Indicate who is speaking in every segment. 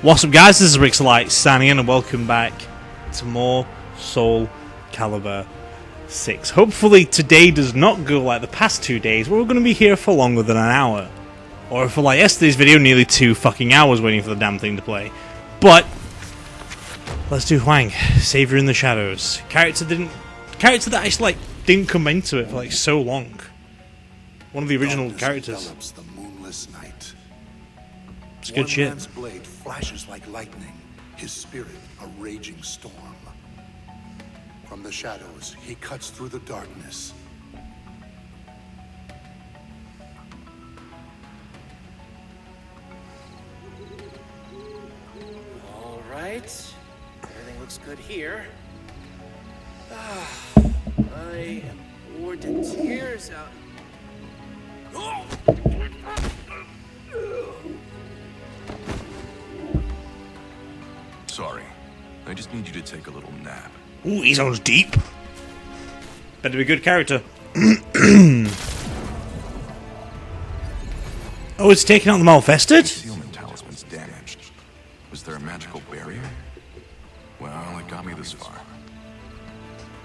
Speaker 1: What's up, guys? This is Rixxalight signing in, and welcome back to more Soulcalibur VI. Hopefully today does not go like the past 2 days where we're going to be here for longer than an hour. Or for like yesterday's video, nearly 2 fucking hours waiting for the damn thing to play. But let's do Hwang, Savior in the Shadows. Character that actually like didn't come into it for like so long. One of the original characters.
Speaker 2: The moonless night.
Speaker 1: It's good shit.
Speaker 2: One man's blade flashes like lightning, his spirit a raging storm. From the shadows, he cuts through the darkness.
Speaker 3: All right, everything looks good here. I am bored to tears out.
Speaker 4: Sorry, I just need you to take a little nap.
Speaker 1: Ooh, he sounds deep. Better be a good character. Oh, it's taking out the Malfested?
Speaker 4: Sealman talisman's damaged. Was there a magical barrier? Well, it got me this far.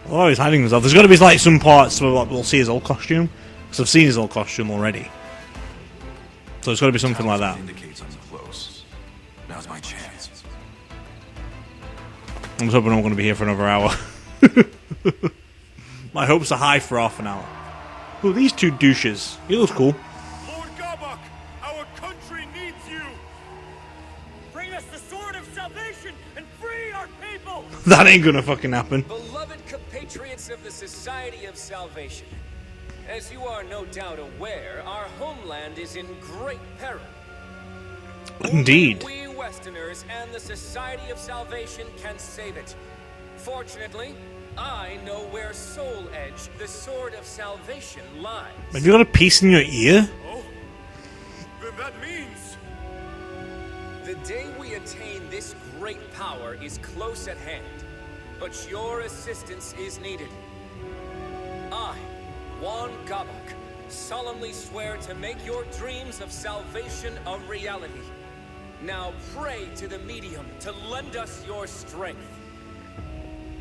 Speaker 1: Oh, he's hiding himself. There's got to be like some parts where we'll see his old costume. Because I've seen his old costume already. So it's got to be something like that.
Speaker 4: Indicates I'm close. Now's my chance.
Speaker 1: I'm just hoping I'm going to be here for another hour. My hopes are high for half an hour. Oh, these two douches. He looks cool.
Speaker 5: Lord Gabak, our country needs you! Bring us the sword of salvation and free our people!
Speaker 1: That ain't gonna fucking happen.
Speaker 3: Beloved compatriots of the Society of Salvation, as you are no doubt aware, our homeland is in great peril.
Speaker 1: Indeed.
Speaker 3: Only we Westerners and the Society of Salvation can save it. Fortunately, I know where Soul Edge, the Sword of Salvation, lies.
Speaker 1: Have you got a piece in your ear?
Speaker 5: Oh, then that means...
Speaker 3: The day we attain this great power is close at hand, but your assistance is needed. I, Hwang Gabak, solemnly swear to make your dreams of salvation a reality. Now pray to the medium to lend us your strength.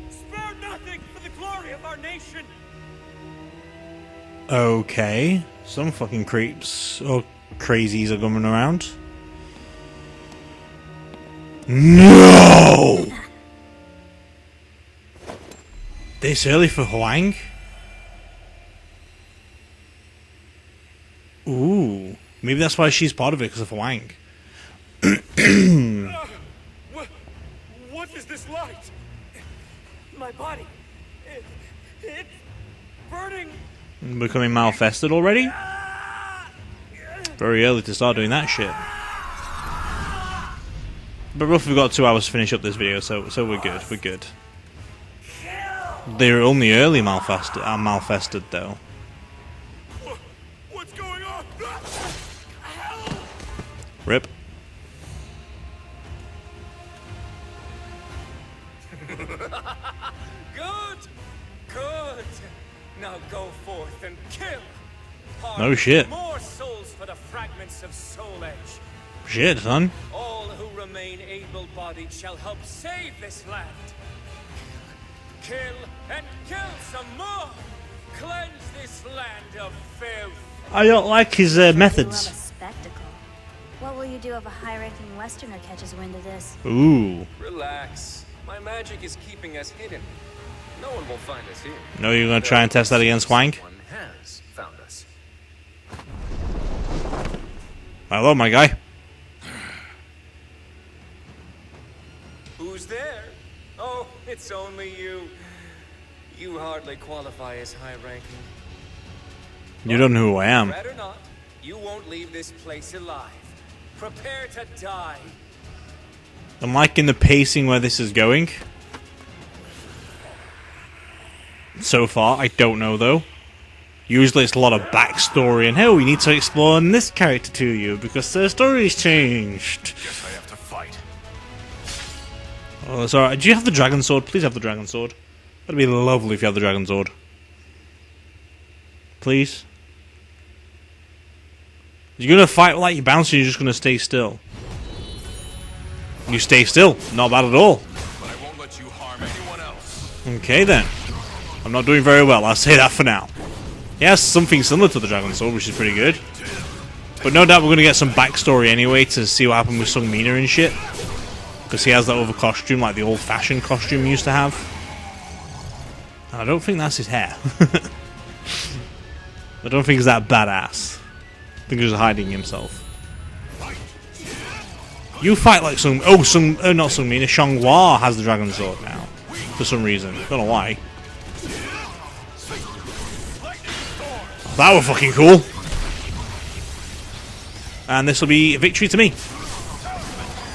Speaker 5: Spare nothing for the glory of our nation!
Speaker 1: Okay. Some fucking creeps or crazies are coming around. No! This early for Hwang? Ooh. Maybe that's why she's part of it, because of Hwang.
Speaker 5: What is this light? My body... It's burning...
Speaker 1: Becoming Malfested already? Very early to start doing that shit. But roughly we've got 2 hours to finish up this video, so we're good, we're good. They're only early Malfested though.
Speaker 5: What's going on?
Speaker 1: Rip.
Speaker 3: Good! Good! Now go forth and kill!
Speaker 1: No shit.
Speaker 3: More souls for the fragments of Soul Edge.
Speaker 1: Shit, son.
Speaker 3: All who remain able-bodied shall help save this land. Kill and kill some more! Cleanse this land of filth!
Speaker 1: I don't like his
Speaker 6: You love a
Speaker 1: methods.
Speaker 6: spectacle. What will you do if a high-ranking Westerner catches wind of this?
Speaker 1: Ooh.
Speaker 3: Relax. My magic is keeping us hidden. No one will find us here.
Speaker 1: No, you're gonna try and test that against Hwang?
Speaker 3: Someone has found us.
Speaker 1: Hello, my guy.
Speaker 3: Who's there? Oh, it's only you. You hardly qualify as high-ranking.
Speaker 1: You don't know who I am.
Speaker 3: Red or not, you won't leave this place alive. Prepare to die.
Speaker 1: I'm liking the pacing where this is going. So far, I don't know though. Usually it's a lot of backstory and hey, we need to explore this character to you because their story's changed.
Speaker 4: Guess I have to fight.
Speaker 1: Oh, it's alright. Do you have the dragon sword? Please have the dragon sword. That'd be lovely if you have the dragon sword. Please. You're gonna fight like you're bouncing, you're just gonna stay still.
Speaker 4: fine.
Speaker 1: You stay still. Not bad at all.
Speaker 4: But I won't let you harm anyone else.
Speaker 1: Okay then. I'm not doing very well, I'll say that for now. He has something similar to the Dragon Sword, which is pretty good. But no doubt we're going to get some backstory anyway to see what happened with Sung Mina and shit. Because he has that other costume, like the old-fashioned costume he used to have. And I don't think that's his hair. I don't think he's that badass. I think he's just hiding himself. You fight like Sung... Oh, not Sung Mina. Xianghua has the Dragon Sword now. For some reason. Don't know why. That was fucking cool. And this will be a victory to me.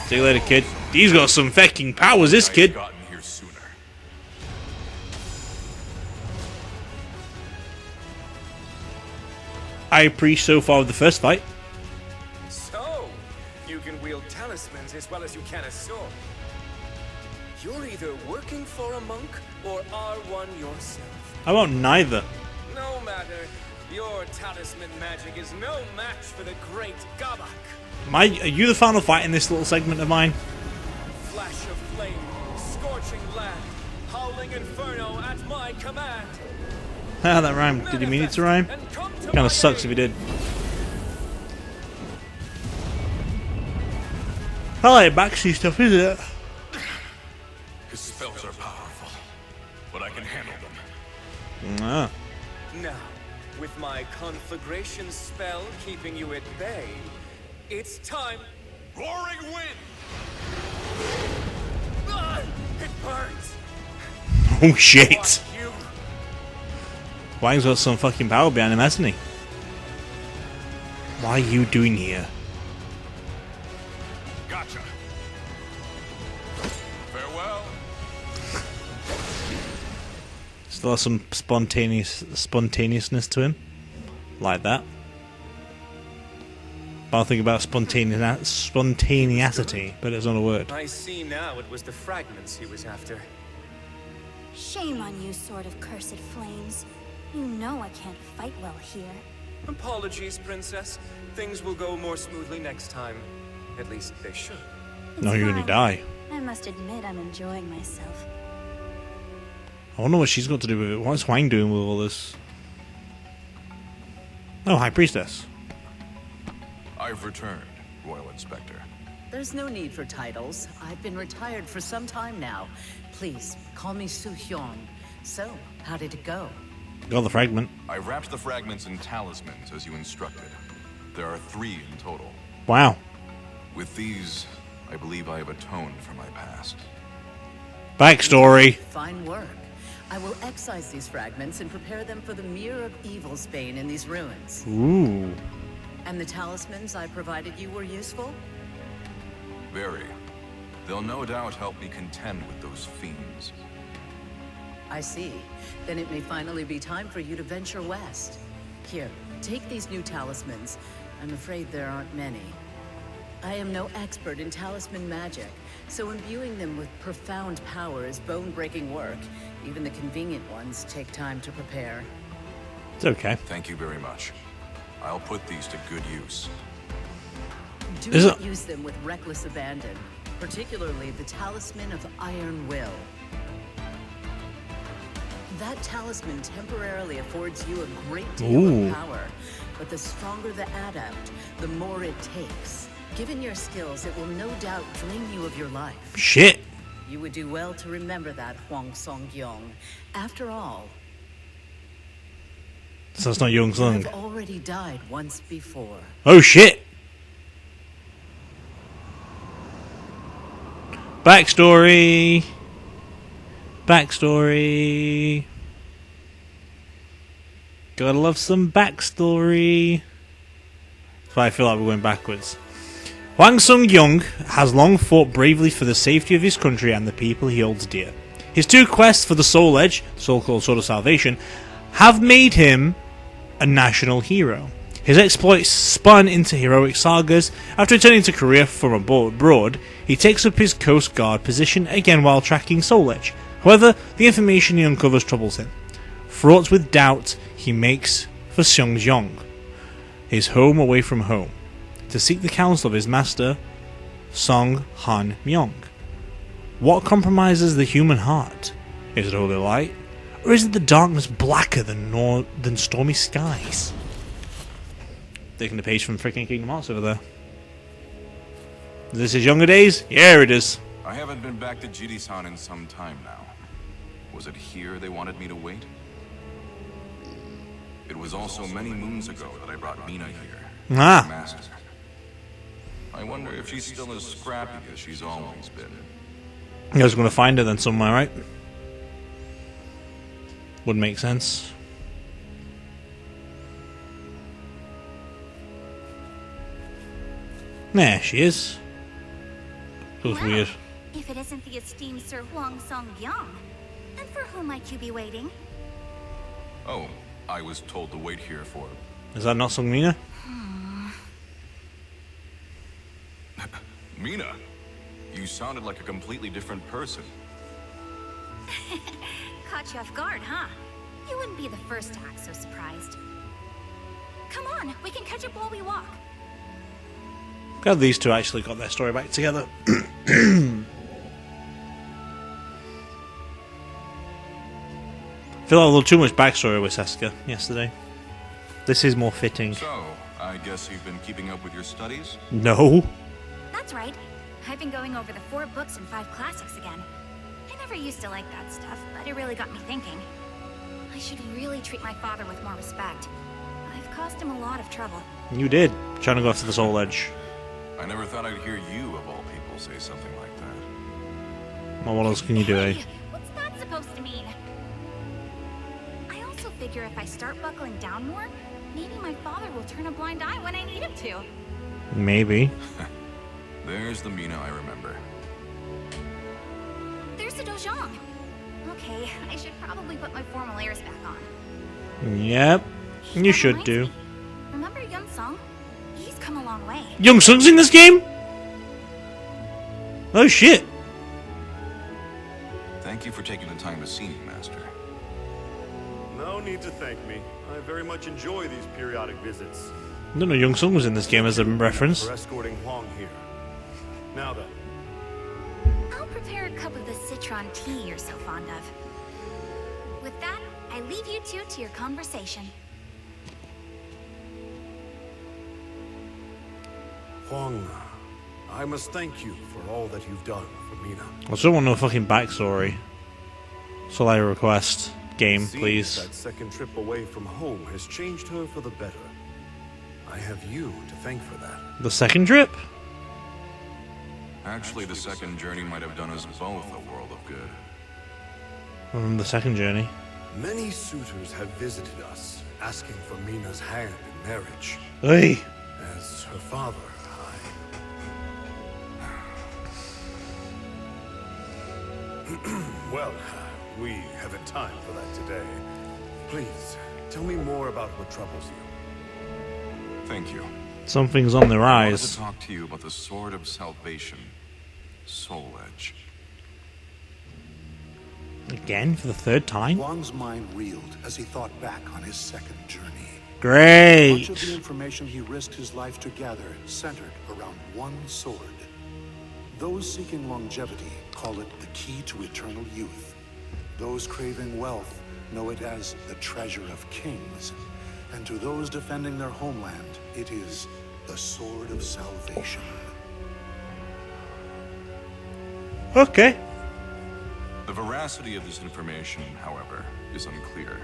Speaker 1: See you later, kid. He's got some fucking powers, this kid.
Speaker 4: Gotten here sooner.
Speaker 1: I appreciate so far with the first fight.
Speaker 3: So, you can wield talismans as well as you can a sword. You're either working for a monk or are one yourself.
Speaker 1: How about neither?
Speaker 3: No matter, your talisman magic is no match for the great Gabak.
Speaker 1: Are you the final fight in this little segment of mine?
Speaker 3: Flash of flame, scorching land, howling inferno at my command.
Speaker 1: Ah, that rhymed. Did you mean it to rhyme? Kinda sucks if he did. I like backseat stuff, isn't it?
Speaker 4: His spells are powerful, but I can handle them.
Speaker 1: Ah.
Speaker 3: Now, with my conflagration spell keeping you at bay, it's time.
Speaker 4: Roaring wind!
Speaker 3: Ah, it burns.
Speaker 1: Oh shit.
Speaker 3: What you?
Speaker 1: Hwang's got some fucking power behind him, hasn't he? What are you doing here?
Speaker 4: Gotcha. Farewell.
Speaker 1: Still has some spontaneousness to him. Like that. But I'll think about spontaneity, but it's not a word.
Speaker 3: I see now it was the fragments he was after.
Speaker 6: Shame on you, Sword of Cursed Flames. You know I can't fight well here.
Speaker 3: Apologies, Princess. Things will go more smoothly next time. At least they should.
Speaker 1: No, you're gonna
Speaker 6: fine.
Speaker 1: die.
Speaker 6: I must admit I'm enjoying myself.
Speaker 1: I wonder what she's got to do with it. What's Hwang doing with all this? Oh, High Priestess.
Speaker 4: I've returned, Royal Inspector.
Speaker 7: There's no need for titles. I've been retired for some time now. Please, call me Su Hyun. So, how did it go?
Speaker 1: Got the fragment.
Speaker 4: I wrapped the fragments in talismans as you instructed. There are 3 in total.
Speaker 1: Wow.
Speaker 4: With these, I believe I have atoned for my past.
Speaker 1: Backstory.
Speaker 7: Fine work. I will excise these fragments and prepare them for the Mirror of Evil's bane in these ruins.
Speaker 1: Ooh.
Speaker 7: And the talismans I provided you were useful?
Speaker 4: Very. They'll no doubt help me contend with those fiends.
Speaker 7: I see. Then it may finally be time for you to venture west. Here, take these new talismans. I'm afraid there aren't many. I am no expert in talisman magic, so imbuing them with profound power is bone-breaking work. Even the convenient ones take time to prepare.
Speaker 1: It's okay.
Speaker 4: Thank you very much. I'll put these to good use.
Speaker 7: Do
Speaker 1: Is
Speaker 7: not
Speaker 1: it-
Speaker 7: use them with reckless abandon, particularly the Talisman of Iron Will. That talisman temporarily affords you a great deal
Speaker 1: Ooh.
Speaker 7: of power, but the stronger the adept, the more it takes. Given your skills, it will no doubt drain you of your life.
Speaker 1: Shit.
Speaker 7: You would do well to remember that, Hwang Song-gyong. After all,
Speaker 1: So it's not Young
Speaker 7: you
Speaker 1: Sung.
Speaker 7: have already died once before.
Speaker 1: Oh shit. Backstory. Backstory. Gotta love some backstory. That's why I feel like we're going backwards. Hwang Sung-gyong has long fought bravely for the safety of his country and the people he holds dear. His 2 quests for the Soul Edge, the so-called Sword of Salvation, have made him a national hero. His exploits spun into heroic sagas. After returning to Korea from abroad, he takes up his Coast Guard position again while tracking Soul Edge. However, the information he uncovers troubles him. Fraught with doubt, he makes for Seongjeong, his home away from home, to seek the counsel of his master, Song Han Myung. What compromises the human heart? Is it holy light? Or is it the darkness blacker than stormy skies? Taking the page from freaking Kingdom Hearts over there. Is this his younger days? Yeah, it is.
Speaker 4: I haven't been back to Jiri-san in some time now. Was it here they wanted me to wait? It was also many moons ago that I brought Mina here.
Speaker 1: Ah.
Speaker 4: Master. I wonder if she's still as scrappy as she's always been.
Speaker 1: You guys are going to find her then somewhere, right? Would make sense. There she is. Feels
Speaker 6: Well,
Speaker 1: weird.
Speaker 6: If it isn't the esteemed Sir Hwang Song-byung, then for whom might you be waiting?
Speaker 4: Oh, I was told to wait here for...
Speaker 1: Is that not Sung Mina?
Speaker 4: Mina? You sounded like a completely different person.
Speaker 6: Caught you off guard, huh? You wouldn't be the first to act so surprised. Come on, we can catch up while we walk.
Speaker 1: Glad these two actually got their story back together. Feel like a little too much backstory with Seska yesterday. This is more fitting.
Speaker 4: So, I guess you've been keeping up with your studies?
Speaker 1: No.
Speaker 6: That's right. I've been going over the 4 books and 5 classics again. I never used to like that stuff, but it really got me thinking. I should really treat my father with more respect. I've caused him a lot of trouble.
Speaker 1: You did. Trying to go after the Soul Edge.
Speaker 4: I never thought I'd hear you, of all people, say something like that.
Speaker 1: Well, what else can you do, eh?
Speaker 6: Hey, what's that supposed to mean? I also figure if I start buckling down more, maybe my father will turn a blind eye when I need him to.
Speaker 1: Maybe.
Speaker 4: There's the Mina I remember.
Speaker 6: There's the dojang. Okay, I should probably put my formal airs back on.
Speaker 1: Yep. You
Speaker 6: That
Speaker 1: should
Speaker 6: reminds
Speaker 1: do.
Speaker 6: me. Remember Young Song? He's come a long way.
Speaker 1: Young Sung's in this game? Oh shit.
Speaker 4: Thank you for taking the time to see me, Master.
Speaker 5: No need to thank me. I very much enjoy these periodic visits.
Speaker 1: I don't know Young Sung was in this game as a reference.
Speaker 5: For escorting Hwang here. Now then,
Speaker 6: I'll prepare a cup of the citron tea you're so fond of. With that, I leave you two to your conversation.
Speaker 5: Hwang, I must thank you for all that you've done for Mina.
Speaker 1: I still want no fucking backstory. So I request game,
Speaker 5: Seems
Speaker 1: please.
Speaker 5: that second trip away from home has changed her for the better. I have you to thank for that.
Speaker 1: The second trip?
Speaker 4: Actually, the second journey might have done us both a world of good.
Speaker 1: The second journey.
Speaker 5: Many suitors have visited us, asking for Mina's hand in marriage.
Speaker 1: Hey.
Speaker 5: As her father, Well, we haven't time for that today. Please, tell me more about what troubles you.
Speaker 4: Thank you.
Speaker 1: Something's on the
Speaker 4: I wanted
Speaker 1: rise.
Speaker 4: to talk to you about the Sword of Salvation, Soul Edge.
Speaker 1: Again for the third time?
Speaker 2: Hwang's mind reeled as he thought back on his second journey.
Speaker 1: Great.
Speaker 2: Much of the information he risked his life to gather centered around one sword. Those seeking longevity call it the key to eternal youth. Those craving wealth know it as the treasure of kings. And to those defending their homeland, it is the Sword of Salvation.
Speaker 1: Okay.
Speaker 4: The veracity of this information, however, is unclear.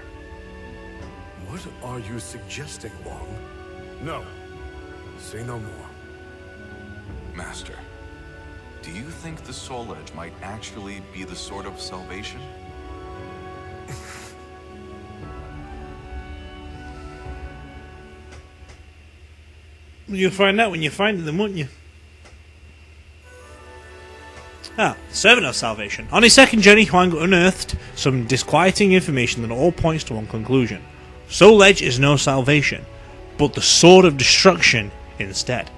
Speaker 5: What are you suggesting, Hwang? No. Say no more.
Speaker 4: Master, do you think the Soul Edge might actually be the Sword of Salvation?
Speaker 1: You'll find out when you find them, won't you? Servant of Salvation. On his second journey, Hwang unearthed some disquieting information that all points to one conclusion. Soul Edge is no salvation, but the Sword of Destruction instead.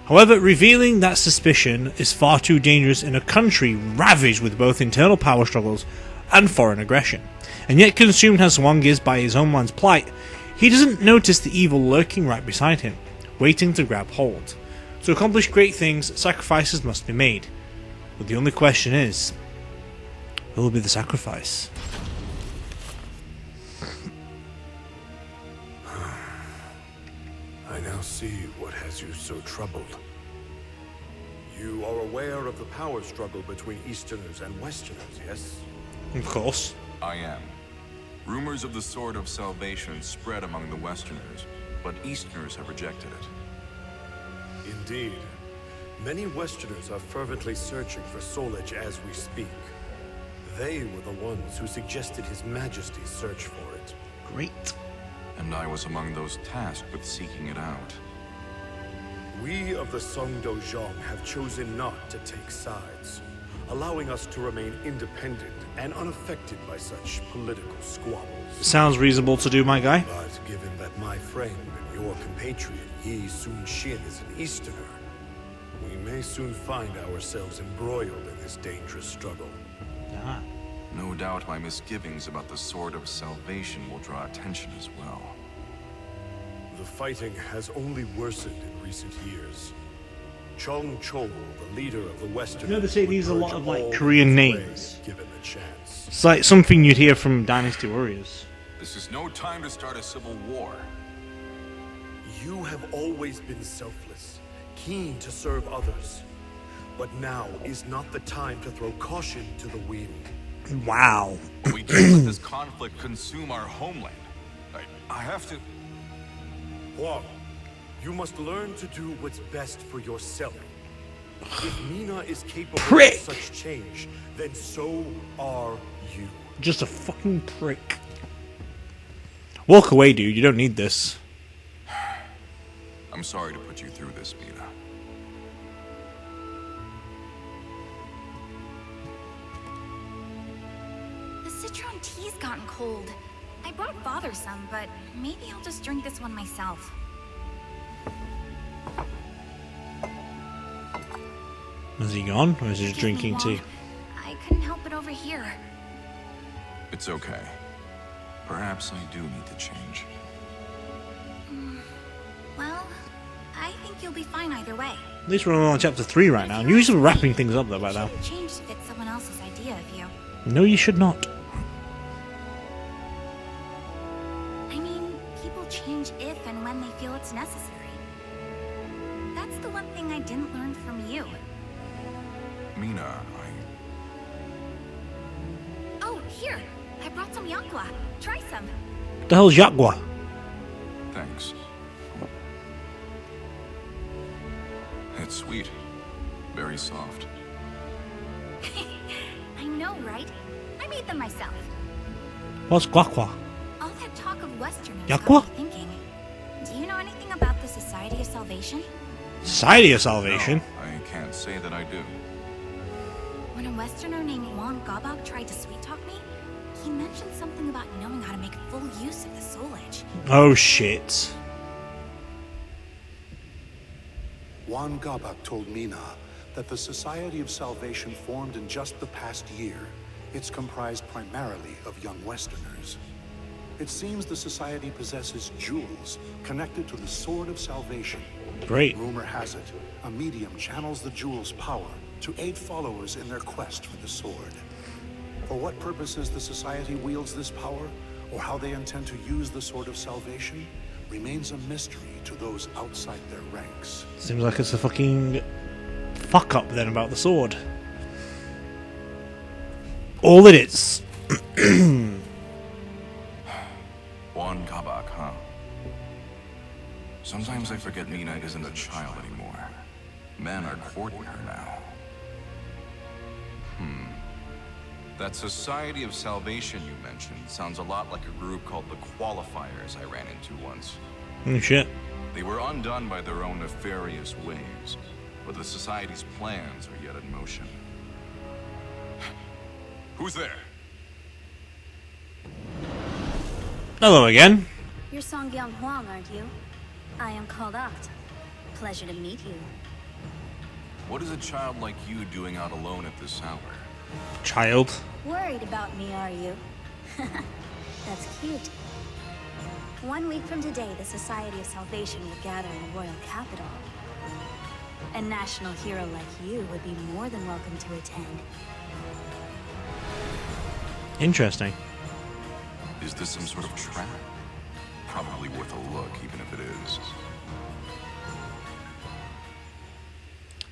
Speaker 1: However, revealing that suspicion is far too dangerous in a country ravaged with both internal power struggles and foreign aggression. And yet consumed as Hwang is by his homeland's plight, he doesn't notice the evil lurking right beside him, waiting to grab hold. To accomplish great things, sacrifices must be made. But the only question is, who will be the sacrifice?
Speaker 8: I now see what has you so troubled. You are aware of the power struggle between Easterners and Westerners, yes?
Speaker 1: Of course.
Speaker 4: I am. Rumors of the Sword of Salvation spread among the Westerners, but Easterners have rejected it.
Speaker 8: Indeed. Many Westerners are fervently searching for Soul Edge as we speak. They were the ones who suggested His Majesty's search for it.
Speaker 1: Great.
Speaker 4: And I was among those tasked with seeking it out.
Speaker 8: We of the Songdo Zhong have chosen not to take sides, allowing us to remain independent and unaffected by such political squabbles.
Speaker 1: Sounds reasonable to do, my guy.
Speaker 8: But given that my friend and your compatriot Yi Sun-shin is an Easterner, we may soon find ourselves embroiled in this dangerous struggle.
Speaker 1: Ah.
Speaker 4: No doubt my misgivings about the Sword of Salvation will draw attention as well.
Speaker 8: The fighting has only worsened in recent years. Chong Chol, the leader of the Western,
Speaker 1: You know, they say these are a lot of, like,
Speaker 8: all
Speaker 1: Korean
Speaker 8: his
Speaker 1: names.
Speaker 8: ways, given the chance.
Speaker 1: It's like something you'd hear from Dynasty Warriors.
Speaker 4: This is no time to start a civil war.
Speaker 8: You have always been selfless, keen to serve others. But now is not the time to throw caution to the wind.
Speaker 1: Wow.
Speaker 4: We can't let this conflict consume our homeland. I have to...
Speaker 8: Hwang, you must learn to do what's best for yourself. If Mina is capable
Speaker 1: Prick.
Speaker 8: of such change, then so are you.
Speaker 1: Just a fucking prick. Walk away, dude. You don't need this.
Speaker 4: I'm sorry to put you through this, Mina.
Speaker 6: The citron tea's gotten cold. I brought Father some, but maybe I'll just drink this one myself.
Speaker 1: Is he gone? Or is he just
Speaker 6: Excuse me,
Speaker 1: drinking tea?
Speaker 6: Hwang. I couldn't help it over here.
Speaker 4: It's okay. Perhaps I do need to change.
Speaker 6: Well, I think you'll be fine either way.
Speaker 1: At least we're only on chapter 3 right now. Usually we're wrapping things up though by now.
Speaker 6: You change to fit someone else's idea of you.
Speaker 1: No, you should not.
Speaker 6: I mean, people change if and when they feel it's necessary. That's the one thing I didn't learn from you.
Speaker 4: Mina,
Speaker 6: Oh, here! I brought some yakwa. Try some.
Speaker 1: The hell's Yakwa?
Speaker 4: Thanks. It's sweet. Very soft.
Speaker 6: I know, right? I made them myself.
Speaker 1: What's Guaqua?
Speaker 6: All that talk of Westerners
Speaker 1: Yakwa?
Speaker 6: got me thinking. Do you know anything about the Society of Salvation?
Speaker 1: Society of Salvation?
Speaker 4: No, I can't say that I do.
Speaker 6: When a Westerner named Hwang Gabok tried to sweet-talk me, he mentioned something about knowing how to make full use of the Soul Edge.
Speaker 1: Oh shit.
Speaker 2: Hwang Gabok told Mina that the Society of Salvation formed in just the past year. It's comprised primarily of young Westerners. It seems the Society possesses jewels connected to the Sword of Salvation.
Speaker 1: Great.
Speaker 2: Rumor has it, a medium channels the jewel's power to aid followers in their quest for the sword. For what purposes the Society wields this power, or how they intend to use the Sword of Salvation, remains a mystery to those outside their ranks.
Speaker 1: Seems like it's a fucking fuck up then about the sword. All it is.
Speaker 4: Hwang Gabok, huh? Sometimes I forget Mina isn't a child anymore. Men are courting her now. That Society of Salvation you mentioned sounds a lot like a group called the Qualifiers I ran into once.
Speaker 1: Oh shit.
Speaker 4: They were undone by their own nefarious ways, but the Society's plans are yet in motion. Who's there?
Speaker 1: Hello again.
Speaker 9: You're Songgyang Hwang, aren't you? I am called Oct. Pleasure to meet you.
Speaker 4: What is a child like you doing out alone at this hour?
Speaker 1: Child.
Speaker 9: Worried about me, are you? That's cute. 1 week from today, the Society of Salvation will gather in the royal capital. A national hero like you would be more than welcome to attend.
Speaker 1: Interesting.
Speaker 4: Is this some sort of trap? Probably worth a look, even if it is.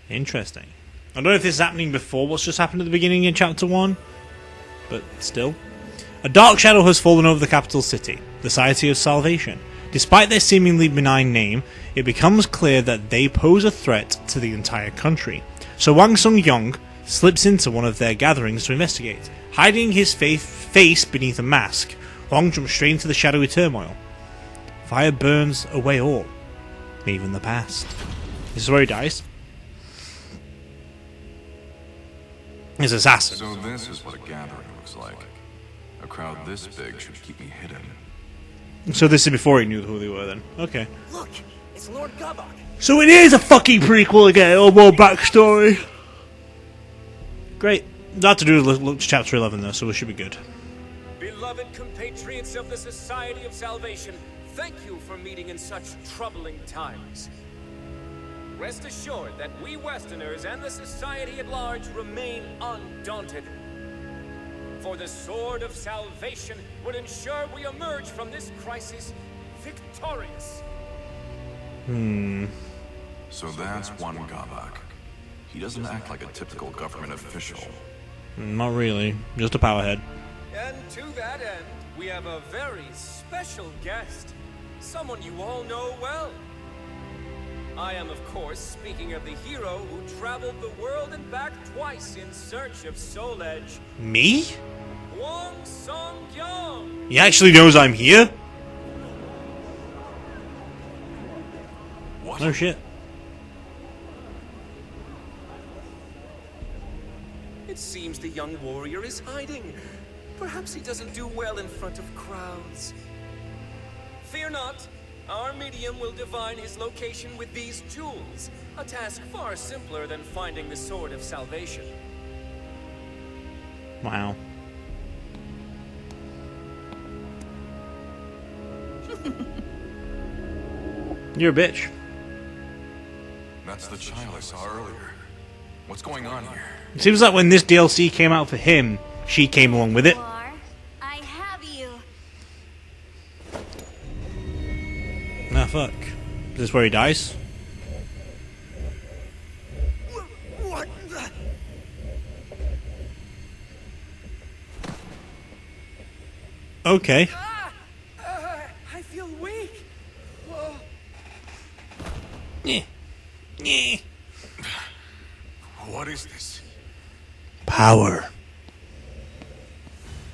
Speaker 1: Interesting. I don't know if this is happening before what's just happened at the beginning in Chapter 1, but still. A dark shadow has fallen over the capital city, the Society of Salvation. Despite their seemingly benign name, it becomes clear that they pose a threat to the entire country. So Hwang slips into one of their gatherings to investigate. Hiding his face beneath a mask, Hwang jumps straight into the shadowy turmoil. Fire burns away all, even the past. This is where he dies. His assassin.
Speaker 4: So this is what a gathering looks like. A crowd this big should keep me hidden.
Speaker 1: So this is before he knew who they were then. Okay.
Speaker 5: Look, it's Lord Gabak.
Speaker 1: So it is a fucking prequel again, or more backstory. Great. That to do with look to chapter 11 though, so we should be good.
Speaker 3: Beloved compatriots of the Society of Salvation, thank you for meeting in such troubling times. Rest assured that we Westerners and the Society at large remain undaunted. For the Sword of Salvation would ensure we emerge from this crisis victorious.
Speaker 4: So that's one Gabak. He doesn't act like a typical government official.
Speaker 1: Not really. Just a powerhead.
Speaker 3: And to that end, we have a very special guest. Someone you all know well. I am, of course, speaking of the hero who traveled the world and back twice in search of Soul Edge.
Speaker 1: Me?
Speaker 3: Hwang Song-kyung!
Speaker 1: He actually knows I'm here?
Speaker 4: What?
Speaker 1: No shit.
Speaker 3: It seems the young warrior is hiding. Perhaps he doesn't do well in front of crowds. Fear not. Our medium will divine his location with these jewels. A task far simpler than finding the Sword of Salvation.
Speaker 1: Wow. You're a bitch.
Speaker 4: That's the child I saw earlier. What's going on here?
Speaker 1: It seems like when this DLC came out for him, she came along with it.
Speaker 9: War, I have you.
Speaker 1: Ah, fuck. Is this where he dies?
Speaker 5: What the?
Speaker 1: Okay.
Speaker 3: I feel weak.
Speaker 4: What is this?
Speaker 1: Power.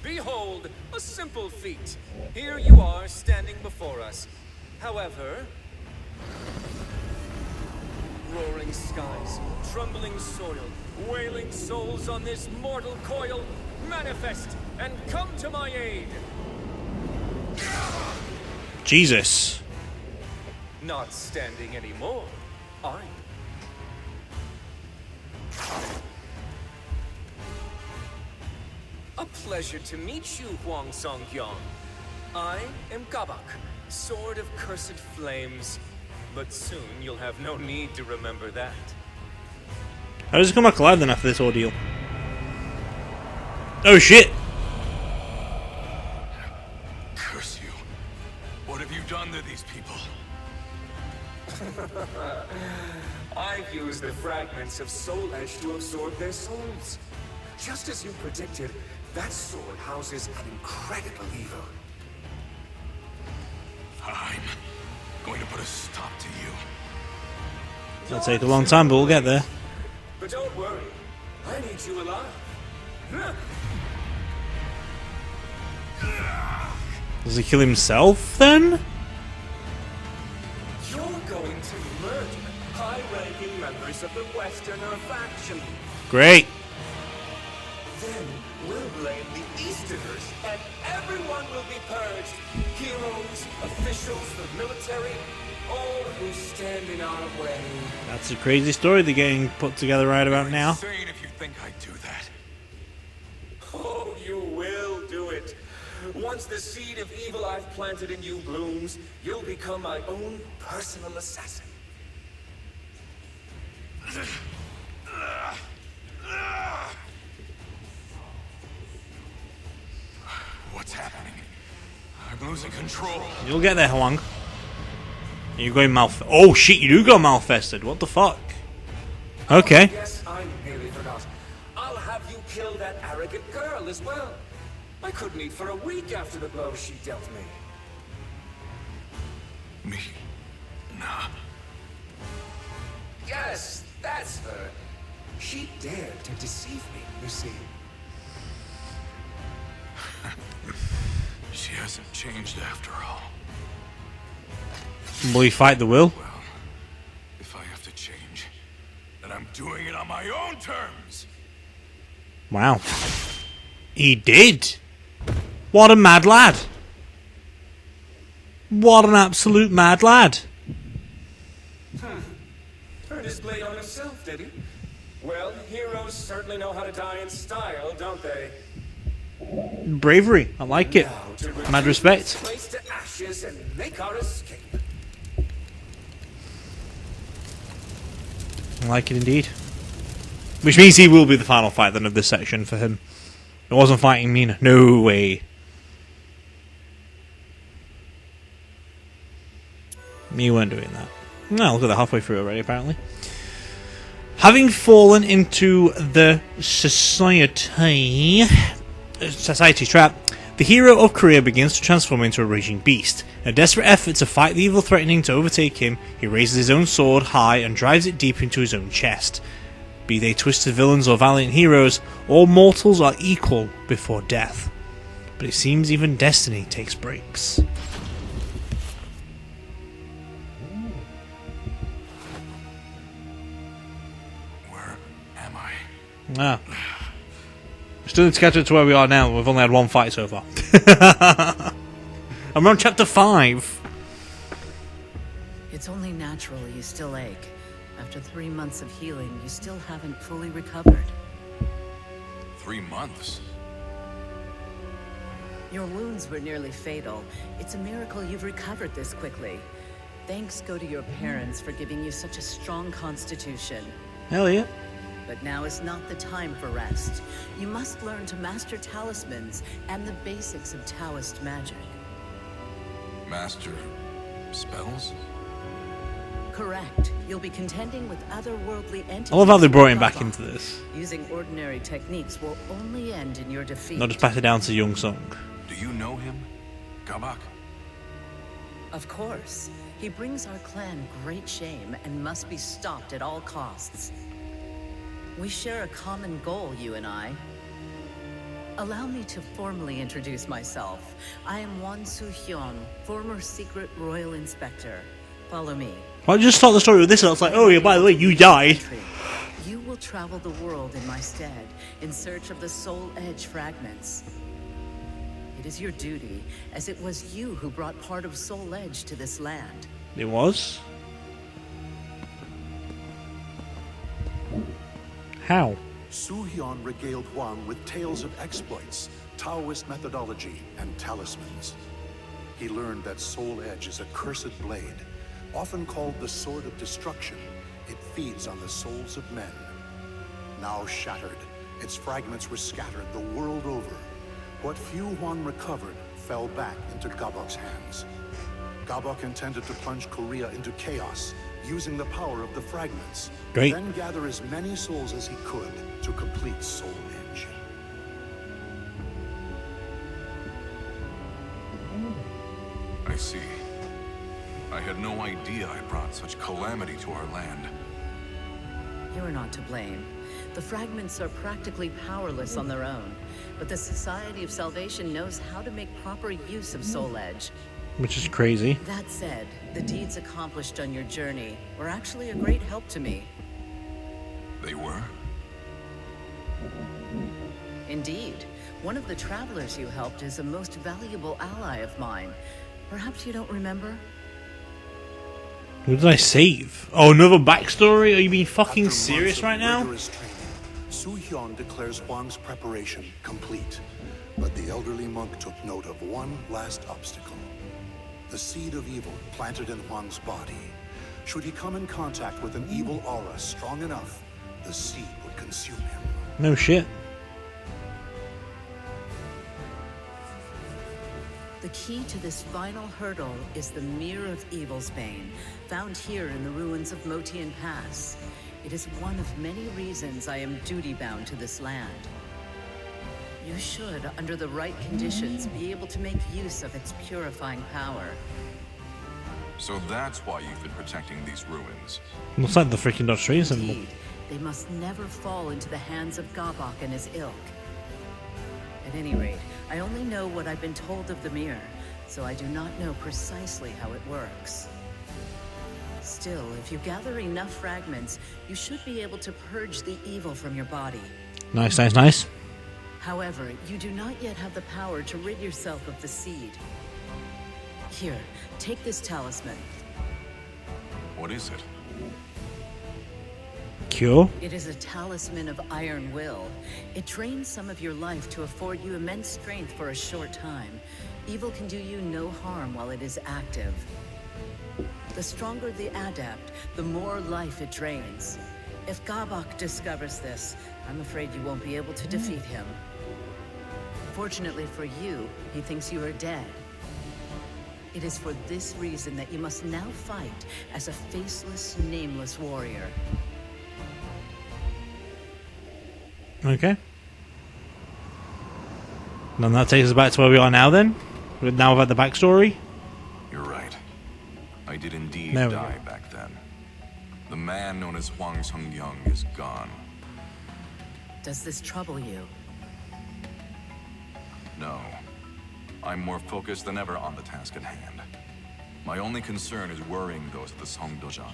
Speaker 3: Behold, a simple feat. Here you are standing before us. However, roaring skies, trembling soil, wailing souls on this mortal coil, manifest and come to my aid.
Speaker 1: Jesus.
Speaker 3: Not standing anymore. I'm. A pleasure to meet you, Hwang Song-kyung. I am Gabak, Sword of Cursed Flames. But soon you'll have no need to remember that.
Speaker 1: How does it come back alive then after this ordeal? Oh shit!
Speaker 4: Curse you. What have you done to these people?
Speaker 3: I've used the fragments of Soul Edge to absorb their souls. Just as you predicted, that sword houses an incredible evil.
Speaker 4: I'm going to put a stop to you.
Speaker 1: It'll take a long time, but we'll get there.
Speaker 3: But don't worry, I need you alive.
Speaker 1: Does he kill himself then?
Speaker 3: You're going to murder high-ranking members of the Westerner faction.
Speaker 1: Great.
Speaker 3: Then we'll blame the Easterners, and everyone will be purged. Heroes, officials, the military, all who stand in our way.
Speaker 1: That's a crazy story they're getting put together right about now.
Speaker 4: Insane if you think I'd do that.
Speaker 3: Oh, you will do it. Once the seed of evil I've planted in you blooms, you'll become my own personal assassin.
Speaker 4: I'm losing control.
Speaker 1: You'll get there, Hwang. You're going Oh shit, you do go Malfested. What the fuck? Okay.
Speaker 3: Yes, I nearly forgot. I'll have you kill that arrogant girl as well. I couldn't eat for a week after the blow she dealt me.
Speaker 4: Me? Nah.
Speaker 3: Yes, that's her. She dared to deceive me, you see.
Speaker 4: She hasn't changed after all.
Speaker 1: Will you fight the will?
Speaker 4: Well, if I have to change, then I'm doing it on my own terms.
Speaker 1: Wow. He did. What a mad lad. What an absolute mad lad.
Speaker 3: Turned his blade on himself, did he? Well, heroes certainly know how to die in style, don't they?
Speaker 1: Bravery. I like it.
Speaker 3: Now to reduce
Speaker 1: Mad respect.
Speaker 3: this place to ashes and make our escape.
Speaker 1: I like it indeed. Which means he will be the final fight then of this section for him. It wasn't fighting Mina. No way. Me weren't doing that. No, look at that, halfway through already apparently. Having fallen into the society trap, the hero of Korea begins to transform into a raging beast. In a desperate effort to fight the evil threatening to overtake him, he raises his own sword high and drives it deep into his own chest. Be they twisted villains or valiant heroes, all mortals are equal before death. But it seems even destiny takes breaks.
Speaker 4: Where am I?
Speaker 1: Ah. We still need to catch up to where we are now. We've only had one fight so far. I'm on chapter 5.
Speaker 7: It's only natural you still ache. After 3 months of healing, you still haven't fully recovered.
Speaker 4: 3 months?
Speaker 7: Your wounds were nearly fatal. It's a miracle you've recovered this quickly. Thanks go to your parents for giving you such a strong constitution.
Speaker 1: Hell yeah.
Speaker 7: But now is not the time for rest. You must learn to master talismans and the basics of Taoist magic.
Speaker 4: Master spells?
Speaker 7: Correct. You'll be contending with otherworldly entities.
Speaker 1: I love how they brought him back into this.
Speaker 7: Using ordinary techniques will only end in your defeat.
Speaker 1: Not just pass it down to Young Sung.
Speaker 4: Do you know him? Gabak?
Speaker 7: Of course. He brings our clan great shame and must be stopped at all costs. We share a common goal, you and I. Allow me to formally introduce myself. I am Hwang Soo-hyun, former secret royal inspector. Follow me.
Speaker 1: Why don't you just start the story with this? And I was like, oh yeah, by the way, you died.
Speaker 7: You will travel the world in my stead, in search of the Soul Edge fragments. It is your duty, as it was you who brought part of Soul Edge to this land.
Speaker 1: It was? How?
Speaker 2: Soo-hyun regaled Hwang with tales of exploits, Taoist methodology, and talismans. He learned that Soul Edge is a cursed blade, often called the Sword of Destruction. It feeds on the souls of men. Now shattered, its fragments were scattered the world over. What few Hwang recovered fell back into Gabok's hands. Gabok intended to plunge Korea into chaos, using the power of the fragments.
Speaker 1: Great.
Speaker 2: Then gather as many souls as he could to complete Soul Edge.
Speaker 4: I see. I had no idea I brought such calamity to our land.
Speaker 7: You're not to blame. The fragments are practically powerless on their own, but the Society of Salvation knows how to make proper use of Soul Edge.
Speaker 1: Which is crazy.
Speaker 7: That said, the deeds accomplished on your journey were actually a great help to me.
Speaker 4: They were?
Speaker 7: Indeed. One of the travelers you helped is a most valuable ally of mine. Perhaps you don't remember?
Speaker 1: Who did I save? Oh, another backstory? Are you being fucking
Speaker 2: After
Speaker 1: serious
Speaker 2: months of
Speaker 1: right now?
Speaker 2: rigorous training, Soo-hyun declares Hwang's preparation complete. But the elderly monk took note of one last obstacle. The seed of evil planted in Hwang's body. Should he come in contact with an evil aura strong enough, the seed would consume him.
Speaker 1: No shit.
Speaker 7: The key to this final hurdle is the Mirror of Evil's Bane, found here in the ruins of Motian Pass. It is one of many reasons I am duty-bound to this land. You should, under the right conditions, be able to make use of its purifying power.
Speaker 4: So that's why you've been protecting these ruins.
Speaker 1: Looks like the freaking Dodge tree symbol.
Speaker 7: Indeed, they must never fall into the hands of Gabok and his ilk. At any rate, I only know what I've been told of the mirror, so I do not know precisely how it works. Still, if you gather enough fragments, you should be able to purge the evil from your body.
Speaker 1: Nice, nice, nice.
Speaker 7: However, you do not yet have the power to rid yourself of the seed. Here, take this talisman.
Speaker 4: What is it?
Speaker 1: Cure?
Speaker 7: It is a talisman of iron will. It drains some of your life to afford you immense strength for a short time. Evil can do you no harm while it is active. The stronger the adept, the more life it drains. If Gabok discovers this, I'm afraid you won't be able to defeat him. Fortunately for you, he thinks you are dead. It is for this reason that you must now fight as a faceless, nameless warrior.
Speaker 1: Okay. Then that takes us back to where we are now then. Now we've had the backstory.
Speaker 4: You're right. I did indeed
Speaker 1: There we
Speaker 4: die
Speaker 1: go.
Speaker 4: back then. The man known as Hwang is gone.
Speaker 7: Does this trouble you?
Speaker 4: No. I'm more focused than ever on the task at hand. My only concern is worrying those at the Songdojang.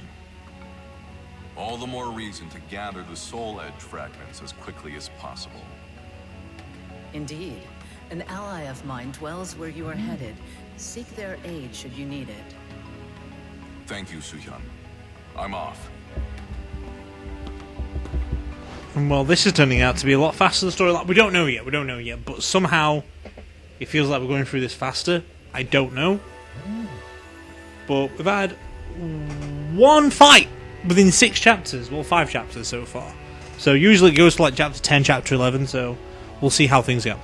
Speaker 4: All the more reason to gather the Soul Edge fragments as quickly as possible.
Speaker 7: Indeed. An ally of mine dwells where you are headed. Seek their aid should you need it.
Speaker 4: Thank you, Suhyun. I'm off.
Speaker 1: And well, this is turning out to be a lot faster the story. Like, we don't know yet, but somehow it feels like we're going through this faster. I don't know. But we've had one fight within 6 chapters. Well, 5 chapters so far. So usually it goes to like chapter 10, chapter 11, so we'll see how things go.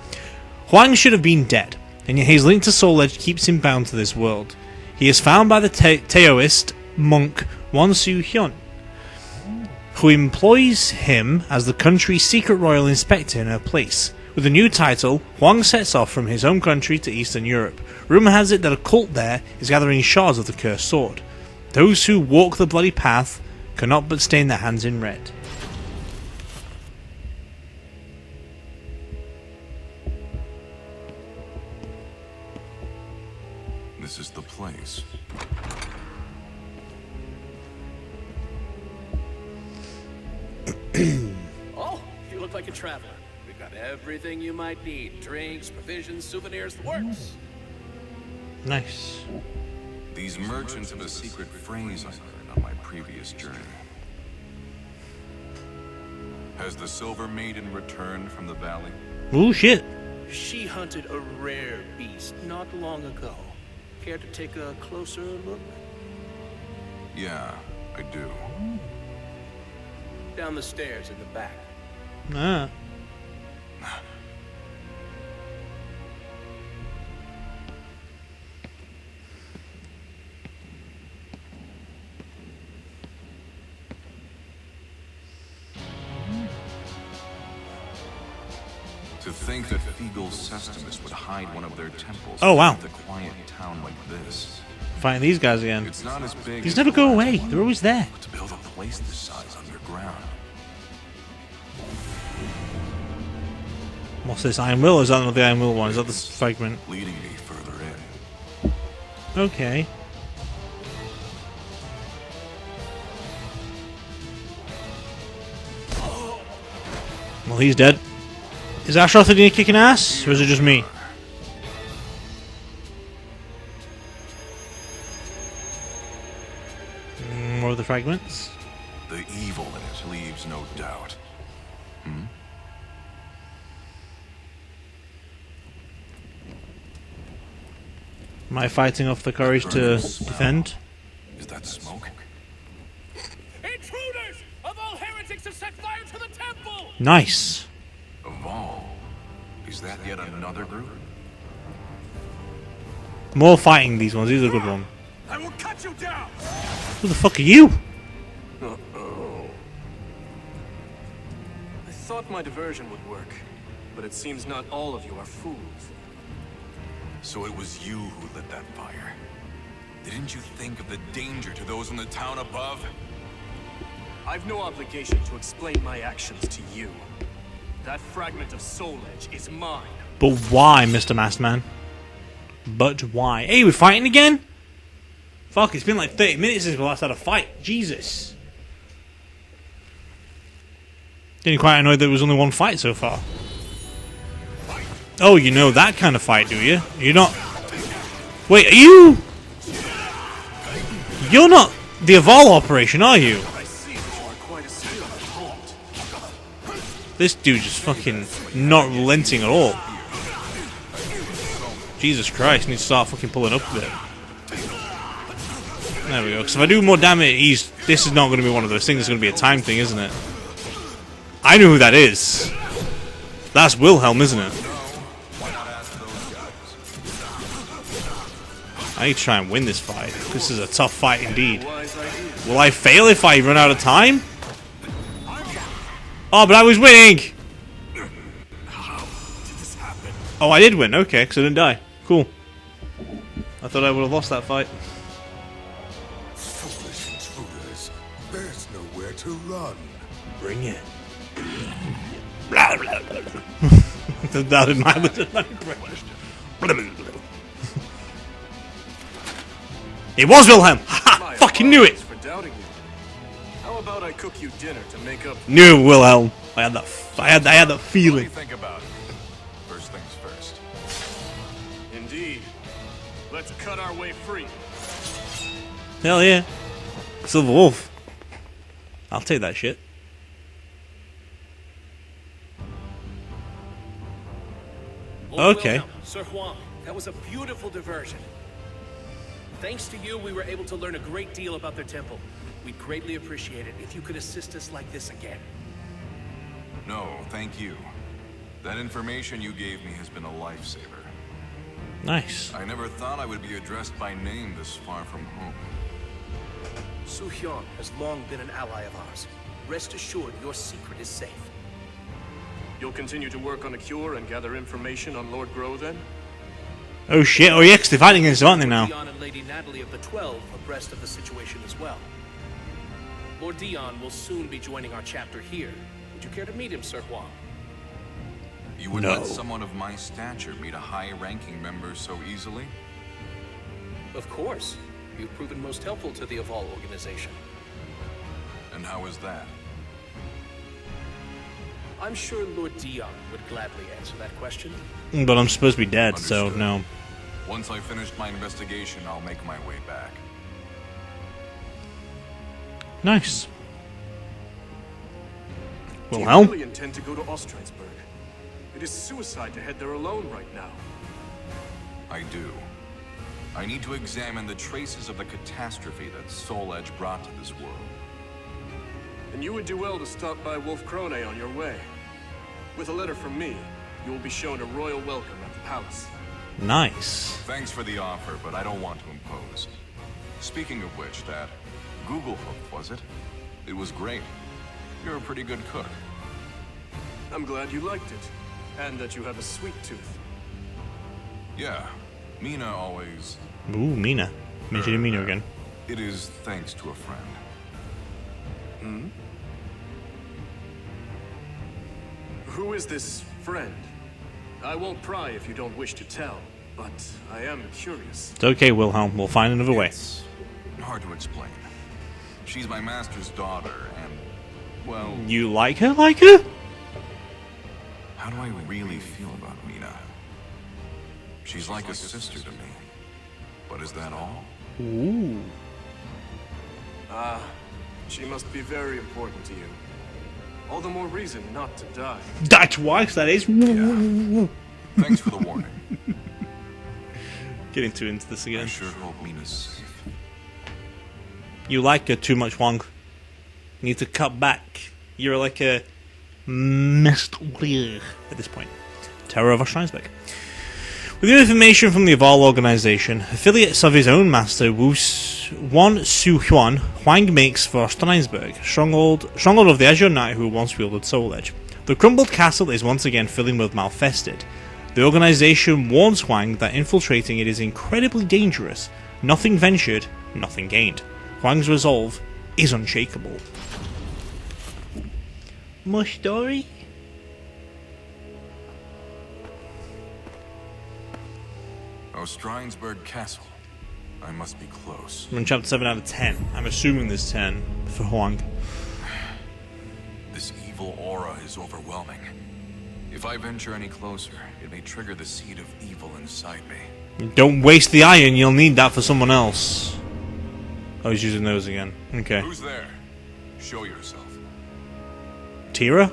Speaker 1: Hwang should have been dead, and yet his link to Soul Edge keeps him bound to this world. He is found by the Taoist monk Won Su-hyun, who employs him as the country's secret royal inspector in her place. With a new title, Hwang sets off from his home country to Eastern Europe. Rumour has it that a cult there is gathering shards of the cursed sword. Those who walk the bloody path cannot but stain their hands in red.
Speaker 4: This is the place.
Speaker 10: Oh, you look like a traveler. We've got everything you might need. Drinks, provisions, souvenirs, the works.
Speaker 1: Nice.
Speaker 4: These merchants have a secret phrase I learned on my previous journey. Has the Silver Maiden returned from the valley?
Speaker 1: Oh shit.
Speaker 10: She hunted a rare beast not long ago. Care to take a closer look?
Speaker 4: Yeah, I do.
Speaker 10: Down the stairs in the back.
Speaker 1: Ah.
Speaker 4: To think that Fegal Sestimus would hide one of their temples
Speaker 1: Oh, wow.
Speaker 4: in a quiet town like this.
Speaker 1: Fighting these guys again.
Speaker 4: It's not as big
Speaker 1: These
Speaker 4: as
Speaker 1: never
Speaker 4: the
Speaker 1: go
Speaker 4: last
Speaker 1: away.
Speaker 4: one,
Speaker 1: They're always there.
Speaker 4: but to build a place this size underground.
Speaker 1: What's this? Iron Will? Or is that not the Iron Will one? Is that the fragment?
Speaker 4: Leading me further in.
Speaker 1: Okay. Well, he's dead. Is Asheroth in here kicking ass? Or is it just me? More of the fragments.
Speaker 4: The evil in it leaves no doubt.
Speaker 1: Am I fighting off the courage to defend?
Speaker 4: Is that smoke?
Speaker 10: Intruders! Of all heretics have set fire to the temple!
Speaker 1: Nice.
Speaker 4: Of all? Is that yet another group?
Speaker 1: More fighting, these ones. These are a good one.
Speaker 5: I will cut you down!
Speaker 1: Who the fuck are you?
Speaker 10: Uh-oh. I thought my diversion would work, but it seems not all of you are fools.
Speaker 4: So it was you who lit that fire. Didn't you think of the danger to those in the town above?
Speaker 10: I've no obligation to explain my actions to you. That fragment of Soul Edge is mine.
Speaker 1: But why, Mr. Maskman? But why? Hey, we're fighting again? Fuck, it's been like 30 minutes since we last had a fight. Jesus. Getting quite annoyed that there was only one fight so far. Oh, you know that kind of fight, do you? You're not... Wait, are you... You're not the Eval operation, are you? This dude just fucking not relenting at all. Jesus Christ, need to start fucking pulling up a bit. There we go. Because if I do more damage, this is not going to be one of those things. It's going to be a time thing, isn't it? I know who that is. That's Wilhelm, isn't it? I need to try and win this fight. This is a tough fight indeed. Will I fail if I run out of time? Oh, but I was winning! Oh, I did win. Okay, because I didn't die. Cool. I thought I would have lost that fight.
Speaker 2: Foolish intruders. There's nowhere to run.
Speaker 1: Bring it. That in my It was Wilhelm! Ha! Fucking knew it!
Speaker 10: For doubting you. How about I cook you dinner to make up?
Speaker 1: Knew it, Wilhelm. I had that. I had that
Speaker 4: What do
Speaker 1: feeling.
Speaker 4: you think about it? First things first.
Speaker 10: Indeed. Let's cut our way free.
Speaker 1: Hell yeah. Silver Wolf. I'll take that shit.
Speaker 10: Lord
Speaker 1: Okay.
Speaker 10: Wilhelm, Sir Hwang, that was a beautiful diversion. Thanks to you, we were able to learn a great deal about their temple. We'd greatly appreciate it if you could assist us like this again.
Speaker 4: No, thank you. That information you gave me has been a lifesaver.
Speaker 1: Nice.
Speaker 4: I never thought I would be addressed by name this far from home.
Speaker 10: Su Hyun has long been an ally of ours. Rest assured, your secret is safe. You'll continue to work on a cure and gather information on Lord Grow, then?
Speaker 1: Oh shit. Oh yeah, 'cause they're fighting against us, aren't they now?
Speaker 10: Dion and Lady Natalie of the 12 abreast of the situation as well. Lord Dion will soon be joining our chapter here. Would you care to meet him, Sir Hwang?
Speaker 4: You would
Speaker 1: No.
Speaker 4: let someone of my stature meet a high-ranking member so easily?
Speaker 10: Of course. You've proven most helpful to the Eval organization.
Speaker 4: And how is that?
Speaker 10: I'm sure Lord Dion would gladly answer that question.
Speaker 1: But I'm supposed to be dead, so
Speaker 4: Understood.
Speaker 1: no.
Speaker 4: Once I've finished my investigation, I'll make my way back.
Speaker 1: Nice.
Speaker 10: Do you
Speaker 1: Wilhelm?
Speaker 10: really intend to go to Ostreinsburg? It is suicide to head there alone right now.
Speaker 4: I do. I need to examine the traces of the catastrophe that Soul Edge brought to this world.
Speaker 10: And you would do well to stop by Wolf Krone on your way. With a letter from me, you will be shown a royal welcome at the palace.
Speaker 1: Nice.
Speaker 4: Thanks for the offer, but I don't want to impose. Speaking of which, that Google hook, was it? It was great. You're a pretty good cook.
Speaker 10: I'm glad you liked it, and that you have a sweet tooth.
Speaker 4: Yeah, Mina always...
Speaker 1: Ooh, Mina. Mentioning Mina again.
Speaker 4: It is thanks to a friend.
Speaker 10: Hmm? Who is this friend? I won't pry if you don't wish to tell, but I am curious.
Speaker 1: It's okay, Wilhelm. We'll find another way.
Speaker 4: It's hard to explain. She's my master's daughter, and, well...
Speaker 1: You like her? Like her?
Speaker 4: How do I really feel about Mina? She's like a sister to me. But is that all?
Speaker 1: Ooh.
Speaker 10: Ah, she must be very important to you. All the more reason not to die.
Speaker 1: Die twice, that is.
Speaker 4: Yeah. Thanks for the warning.
Speaker 1: Get into this
Speaker 4: I
Speaker 1: again.
Speaker 4: sure hope Mina's safe.
Speaker 1: You like her too much, Hwang. You need to cut back. You're like a messed warrior at this point. Terror of Ostreinsburg. With new information from the Aval organization, affiliates of his own master Wan Su-Huan, Hwang makes for Streinsburg, stronghold of the Azure Knight who once wielded Soul Edge. The crumbled castle is once again filling with Malfested. The organization warns Hwang that infiltrating it is incredibly dangerous. Nothing ventured, nothing gained. Hwang's resolve is unshakable. More story?
Speaker 4: Streinsburg Castle. I must be close.
Speaker 1: I'm on chapter 7 out of 10. I'm assuming there's 10 for Hwang.
Speaker 4: This evil aura is overwhelming. If I venture any closer, it may trigger the seed of evil inside me.
Speaker 1: Don't waste the iron, you'll need that for someone else. Oh, he's using those again. Okay.
Speaker 4: Who's there? Show yourself.
Speaker 1: Tira?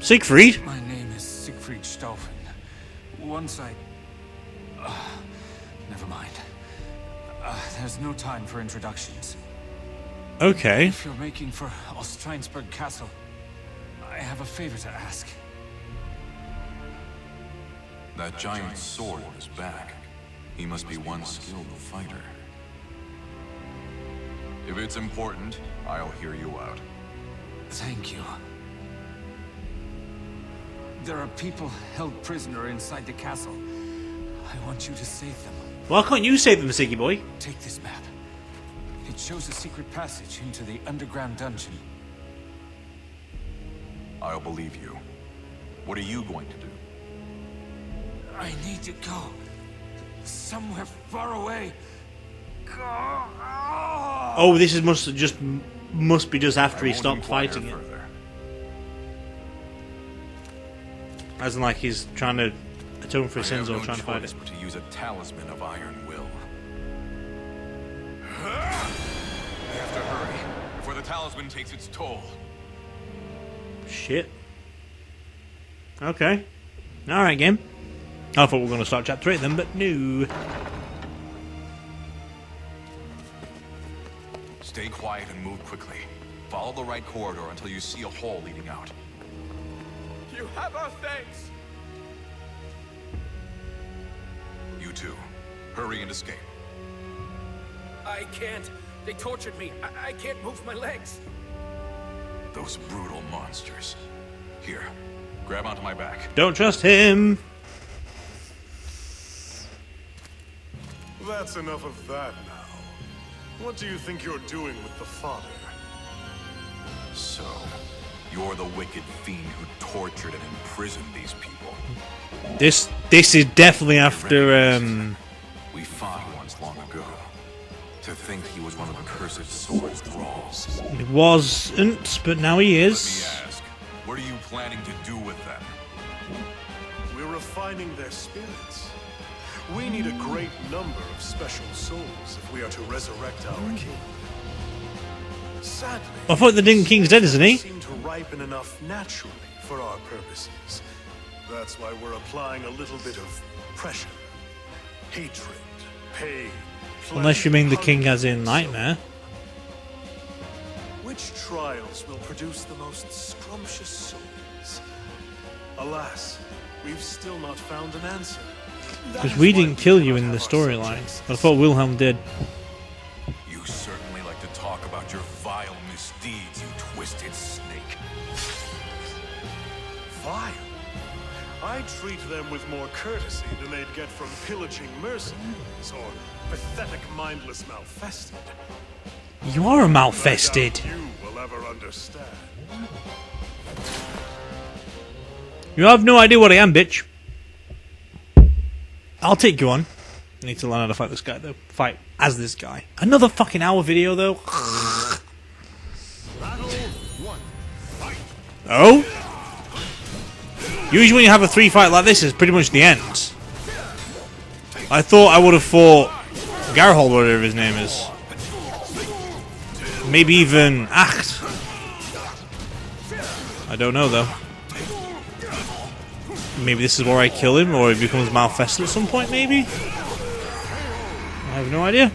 Speaker 1: Siegfried?
Speaker 11: My name is Siegfried Stauffen. Once I... never mind. There's no time for introductions.
Speaker 1: Okay.
Speaker 11: If you're making for Ostreinsburg Castle, I have a favor to ask.
Speaker 4: That giant sword on his back. He must be one skilled fighter. If it's important, I'll hear you out.
Speaker 11: Thank you. There are people held prisoner inside the castle. I want you to save them.
Speaker 1: Why can't you save them, Siggy boy?
Speaker 11: Take this map. It shows a secret passage into the underground dungeon.
Speaker 4: I'll believe you. What are you going to do?
Speaker 11: I need to go. Somewhere far away.
Speaker 1: Oh, this is must be just after he stopped fighting it. As in, like, he's trying to atone for his sins or trying to fight it.
Speaker 4: But to use a talisman of iron will. I have to hurry before the talisman takes its toll.
Speaker 1: Shit. Okay. Alright, game. I thought we were going to start chapter 8 then, but no.
Speaker 4: Stay quiet and move quickly. Follow the right corridor until you see a hole leading out.
Speaker 5: You have our thanks!
Speaker 4: You too. Hurry and escape.
Speaker 10: I can't. They tortured me. I can't move my legs.
Speaker 4: Those brutal monsters. Here, grab onto my back.
Speaker 1: Don't trust him.
Speaker 8: That's enough of that now. What do you think you're doing with the father?
Speaker 4: So, you're the wicked fiend who tortured and imprisoned these people.
Speaker 1: This is definitely after
Speaker 4: We fought once long ago. To think he was one of the cursed sword's thralls.
Speaker 1: It wasn't, but now he is.
Speaker 4: Let me ask, what are you planning to do with them?
Speaker 8: We're refining their spirits. We need a great number of special souls if we are to resurrect our king. Sadly,
Speaker 1: I thought the King King's dead, isn't he?
Speaker 8: seem to ripen enough naturally for our purposes. That's why we're applying a little bit of pressure, hatred, pain.
Speaker 1: Unless you mean the king
Speaker 8: hunger,
Speaker 1: as in Nightmare.
Speaker 8: Which trials will produce the most scrumptious souls? Alas, we've still not found an answer.
Speaker 1: Because we didn't kill you in the storyline. I thought Wilhelm did.
Speaker 4: You certainly like to talk about your vile misdeeds, you twisted snake.
Speaker 8: Vile? I treat them with more courtesy than they'd get from pillaging mercenaries or pathetic, mindless Malfested.
Speaker 1: You are a Malfested.
Speaker 8: You will ever understand.
Speaker 1: You have no idea what I am, bitch. I'll take you on. I need to learn how to fight this guy, though. Fight as this guy. Another fucking hour video, though. Oh? Usually when you have a 3-fight like this, it's pretty much the end. I thought I would have fought Garhold, whatever his name is. Maybe even Acht. I don't know, though. Maybe this is where I kill him, or he becomes Malfested at some point, maybe? I have no idea.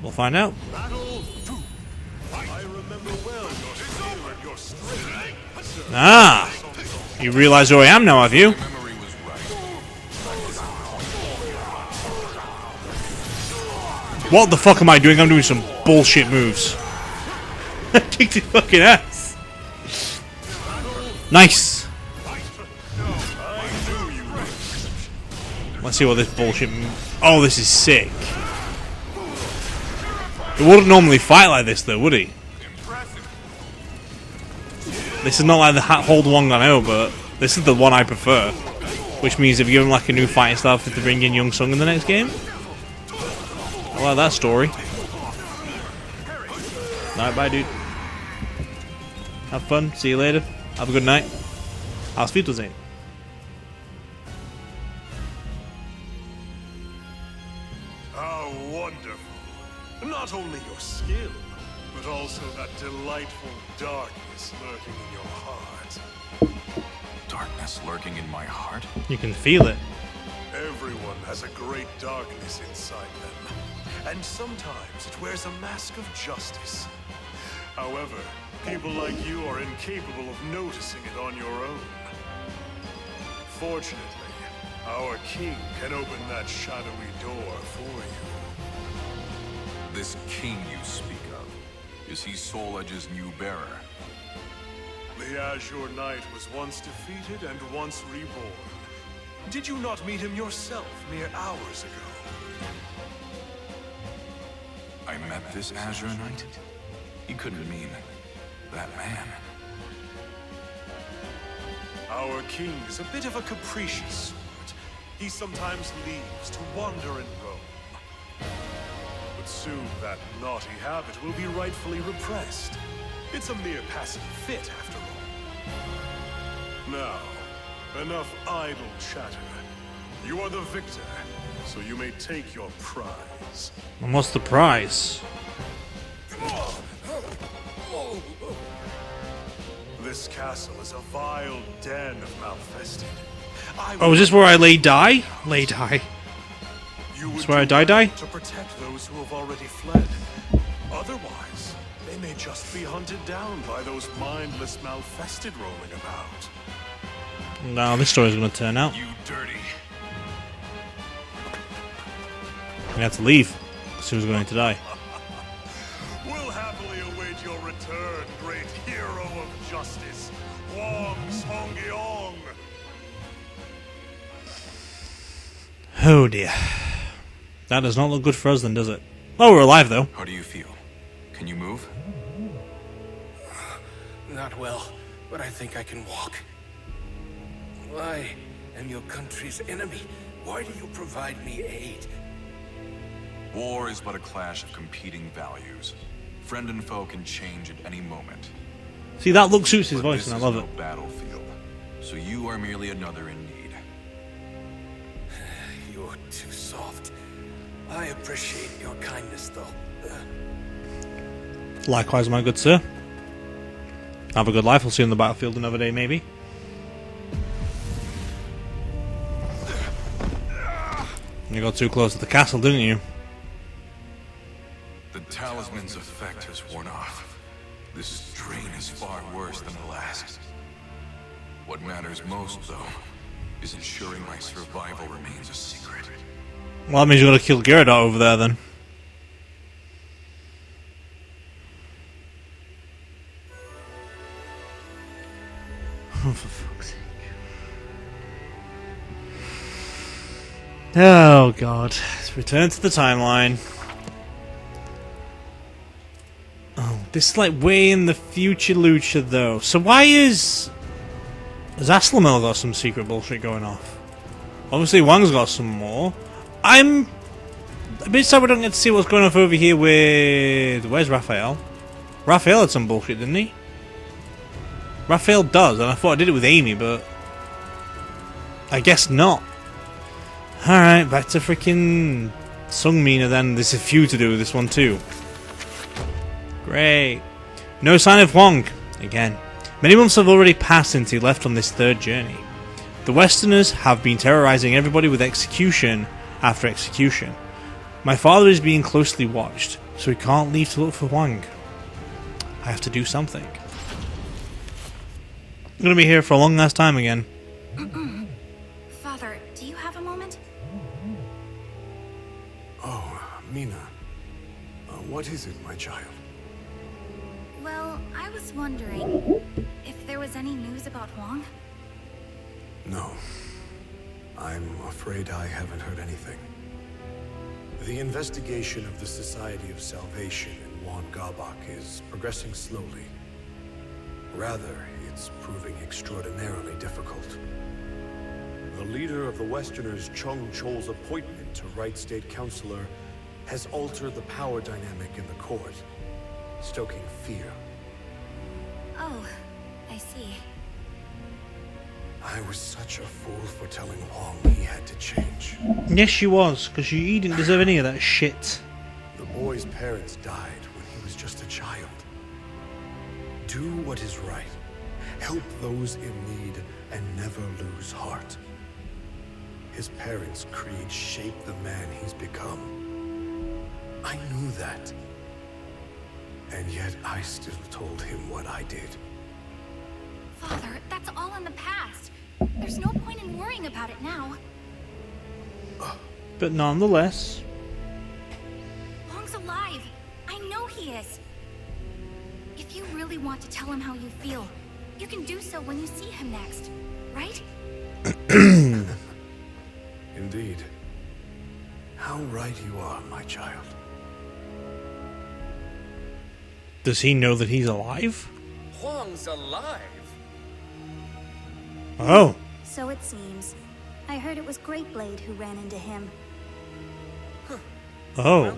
Speaker 1: We'll find out.
Speaker 8: I remember well your skill and your strength.
Speaker 1: Ah! You realize who I am now, have you?
Speaker 4: Memory was right.
Speaker 1: What the fuck am I doing? I'm doing some bullshit moves. I kicked his fucking ass. Nice. Let's see what this bullshit. Oh, this is sick. He wouldn't normally fight like this, though, would he? This is not like the hold Hwang I know, but this is the one I prefer. Which means if you give him like a new fighting style to bring in Young Sung in the next game. I like that story. Alright, bye, dude. Have fun. See you later. Have a good night. I'll speak to you.
Speaker 8: How wonderful. Not only your skill, but also that delightful darkness lurking in your heart.
Speaker 4: Darkness lurking in my heart?
Speaker 1: You can feel it.
Speaker 8: Everyone has a great darkness inside them, and sometimes it wears a mask of justice. However, people like you are incapable of noticing it on your own. Fortunately, our king can open that shadowy door for you.
Speaker 4: This king you speak of, is he Soul Edge's new bearer?
Speaker 8: The Azure Knight was once defeated and once reborn. Did you not meet him yourself mere hours ago?
Speaker 4: I met this Azure Knight? He couldn't mean that man.
Speaker 8: Our king is a bit of a capricious sort. He sometimes leaves to wander and roam. But soon that naughty habit will be rightfully repressed. It's a mere passing fit, after all. Now, enough idle chatter. You are the victor, so you may take your prize.
Speaker 1: And what's the prize?
Speaker 8: This castle is a vile den of malfested.
Speaker 1: Oh, is this where I lay die? Lay die.
Speaker 8: You would
Speaker 1: That's where I
Speaker 8: do
Speaker 1: die?
Speaker 8: well to protect those who have already fled. Otherwise, they may just be hunted down by those mindless malfested roaming about.
Speaker 1: No, this story's gonna turn out.
Speaker 4: You dirty.
Speaker 1: We have to leave. Because he was going to die.
Speaker 8: We'll happily await your return, great hero of justice, Hwang Song-gyong.
Speaker 1: Oh dear. That does not look good for us then, does it? Oh, we're alive though.
Speaker 4: How do you feel? Can you move?
Speaker 10: Not well, but I think I can walk. I am your country's enemy. Why do you provide me aid?
Speaker 4: War is but a clash of competing values. Friend and foe can change at any moment.
Speaker 1: See, that look suits his
Speaker 4: But
Speaker 1: voice
Speaker 4: this
Speaker 1: and I love
Speaker 4: is
Speaker 1: it.
Speaker 4: no battlefield, so you are merely another in need.
Speaker 10: You're too soft. I appreciate your kindness, though.
Speaker 1: Likewise, my good sir. Have a good life. We'll see you on the battlefield another day, maybe. You got too close to the castle, didn't you?
Speaker 4: The talisman's effect has worn off. This strain is far worse than the last. What matters most, though, is ensuring my survival remains a secret.
Speaker 1: Well, that means you gotta kill Gyarados over there then. Oh, for fuck's sake. Oh god. Let's return to the timeline. Oh, this is like way in the future Lucha though. So why has Aslamel got some secret bullshit going off? Obviously Hwang's got some more. I'm a bit sad we don't get to see what's going on over here with... Where's Raphael? Raphael had some bullshit, didn't he? Raphael does, and I thought I did it with Amy, but... I guess not. Alright, back to freaking Sungmina then. There's a few to do with this one too. Great. No sign of Hwang. Again. Many months have already passed since he left on this third journey. The Westerners have been terrorizing everybody with execution after execution. My father is being closely watched, so he can't leave to look for Hwang. I have to do something. I'm gonna be here for a long ass time again.
Speaker 6: Father, do you have a moment?
Speaker 2: Oh, Mina. What is it, my child?
Speaker 6: Well, I was wondering if there was any news about Hwang.
Speaker 2: No. I'm afraid I haven't heard anything. The investigation of the Society of Salvation in Wan Gabak is progressing slowly. Rather, it's proving extraordinarily difficult. The leader of the Westerners, Chung Chol's appointment to Right State Councilor has altered the power dynamic in the court, stoking fear.
Speaker 6: Oh, I see.
Speaker 2: I was such a fool for telling Hwang he had to change.
Speaker 1: Yes, she was, because he didn't deserve any of that shit.
Speaker 2: The boy's parents died when he was just a child. Do what is right. Help those in need and never lose heart. His parents' creed shaped the man he's become. I knew that. And yet I still told him what I did.
Speaker 6: Father, that's all in the past. There's no point in worrying about it now.
Speaker 1: But nonetheless,
Speaker 6: Hwang's alive. I know he is. If you really want to tell him how you feel, you can do so when you see him next, right?
Speaker 2: Indeed. How right you are, my child.
Speaker 1: does he know that he's alive?
Speaker 3: Hwang's alive?
Speaker 1: Oh.
Speaker 9: So it seems. I heard it was Greatblade who ran into him.
Speaker 1: Oh.
Speaker 3: Well,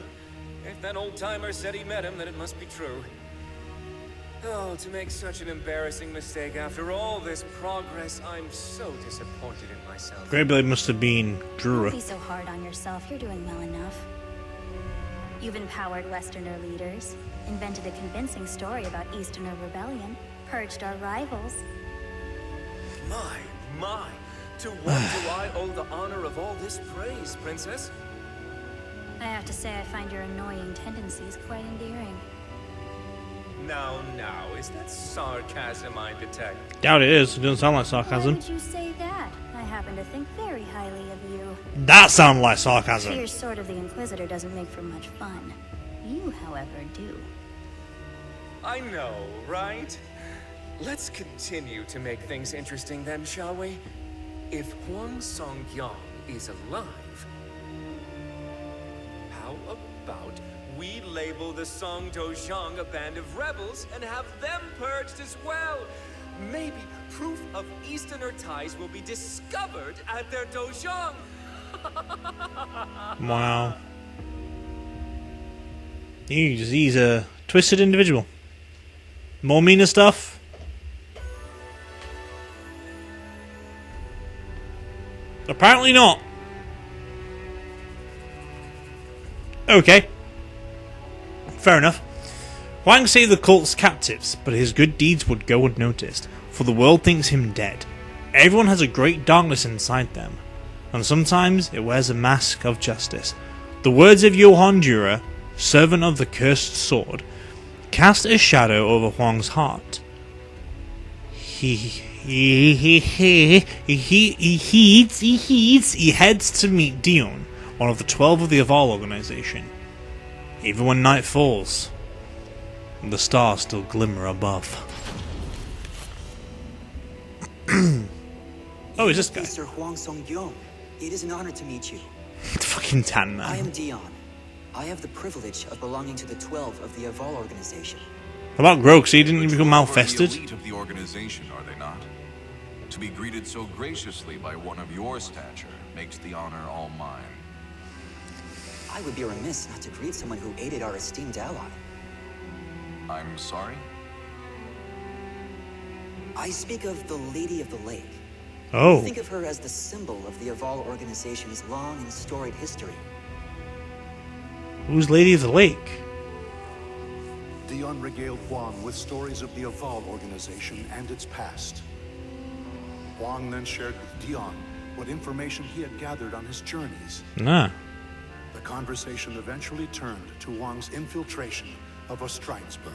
Speaker 3: if that old-timer said he met him, then it must be true. Oh, to make such an embarrassing mistake after all this progress, I'm so disappointed in myself.
Speaker 1: Greatblade must have been Drura.
Speaker 9: Don't be so hard on yourself. You're doing well enough. You've empowered Westerner leaders, invented a convincing story about Easterner rebellion, purged our rivals.
Speaker 3: My. To what do I owe the honor of all this praise, Princess?
Speaker 9: I have to say I find your annoying tendencies quite endearing.
Speaker 3: Now, is that sarcasm I detect?
Speaker 1: Doubt it is. It doesn't sound like
Speaker 9: Why
Speaker 1: sarcasm.
Speaker 9: would you say that? I happen to think very highly of you.
Speaker 1: That sounded like sarcasm.
Speaker 9: Fierce sword of the Inquisitor doesn't make for much fun. You, however, do.
Speaker 3: I know, right? Let's continue to make things interesting then, shall we? If Hwang Songyang is alive, how about we label the Song Dojang a band of rebels and have them purged as well? Maybe proof of Easterner ties will be discovered at their Dojang.
Speaker 1: Wow. He's a twisted individual. More Mina stuff. Apparently not. Okay. Fair enough. Hwang saved the cult's captives, but his good deeds would go unnoticed, for the world thinks him dead. Everyone has a great darkness inside them, and sometimes it wears a mask of justice. The words of Johann Dürer, servant of the cursed sword, cast a shadow over Hwang's heart. He heads to meet Dion, one of the 12 of the Aval organization. Even when night falls, the stars still glimmer above. Oh, is this guy?
Speaker 12: Mr. Hwang Songyang, it is an honor to meet you.
Speaker 1: Fucking tan man.
Speaker 12: I am Dion. I have the privilege of belonging to the 12 of the Aval organization.
Speaker 1: How about Grokes? He didn't even become malfested.
Speaker 4: The elite of the organization, are they not? To be greeted so graciously by one of your stature makes the honor all mine.
Speaker 12: I would be remiss not to greet someone who aided our esteemed ally.
Speaker 4: I'm sorry?
Speaker 12: I speak of the Lady of the Lake.
Speaker 1: Oh.
Speaker 12: Think of her as the symbol of the Aval organization's long and storied history.
Speaker 1: Who's Lady of the Lake?
Speaker 2: Dion regaled Hwang with stories of the Aval organization and its past. Hwang then shared with Dion what information he had gathered on his journeys.
Speaker 1: Nah.
Speaker 2: The conversation eventually turned to Hwang's infiltration of Ostreinsburg.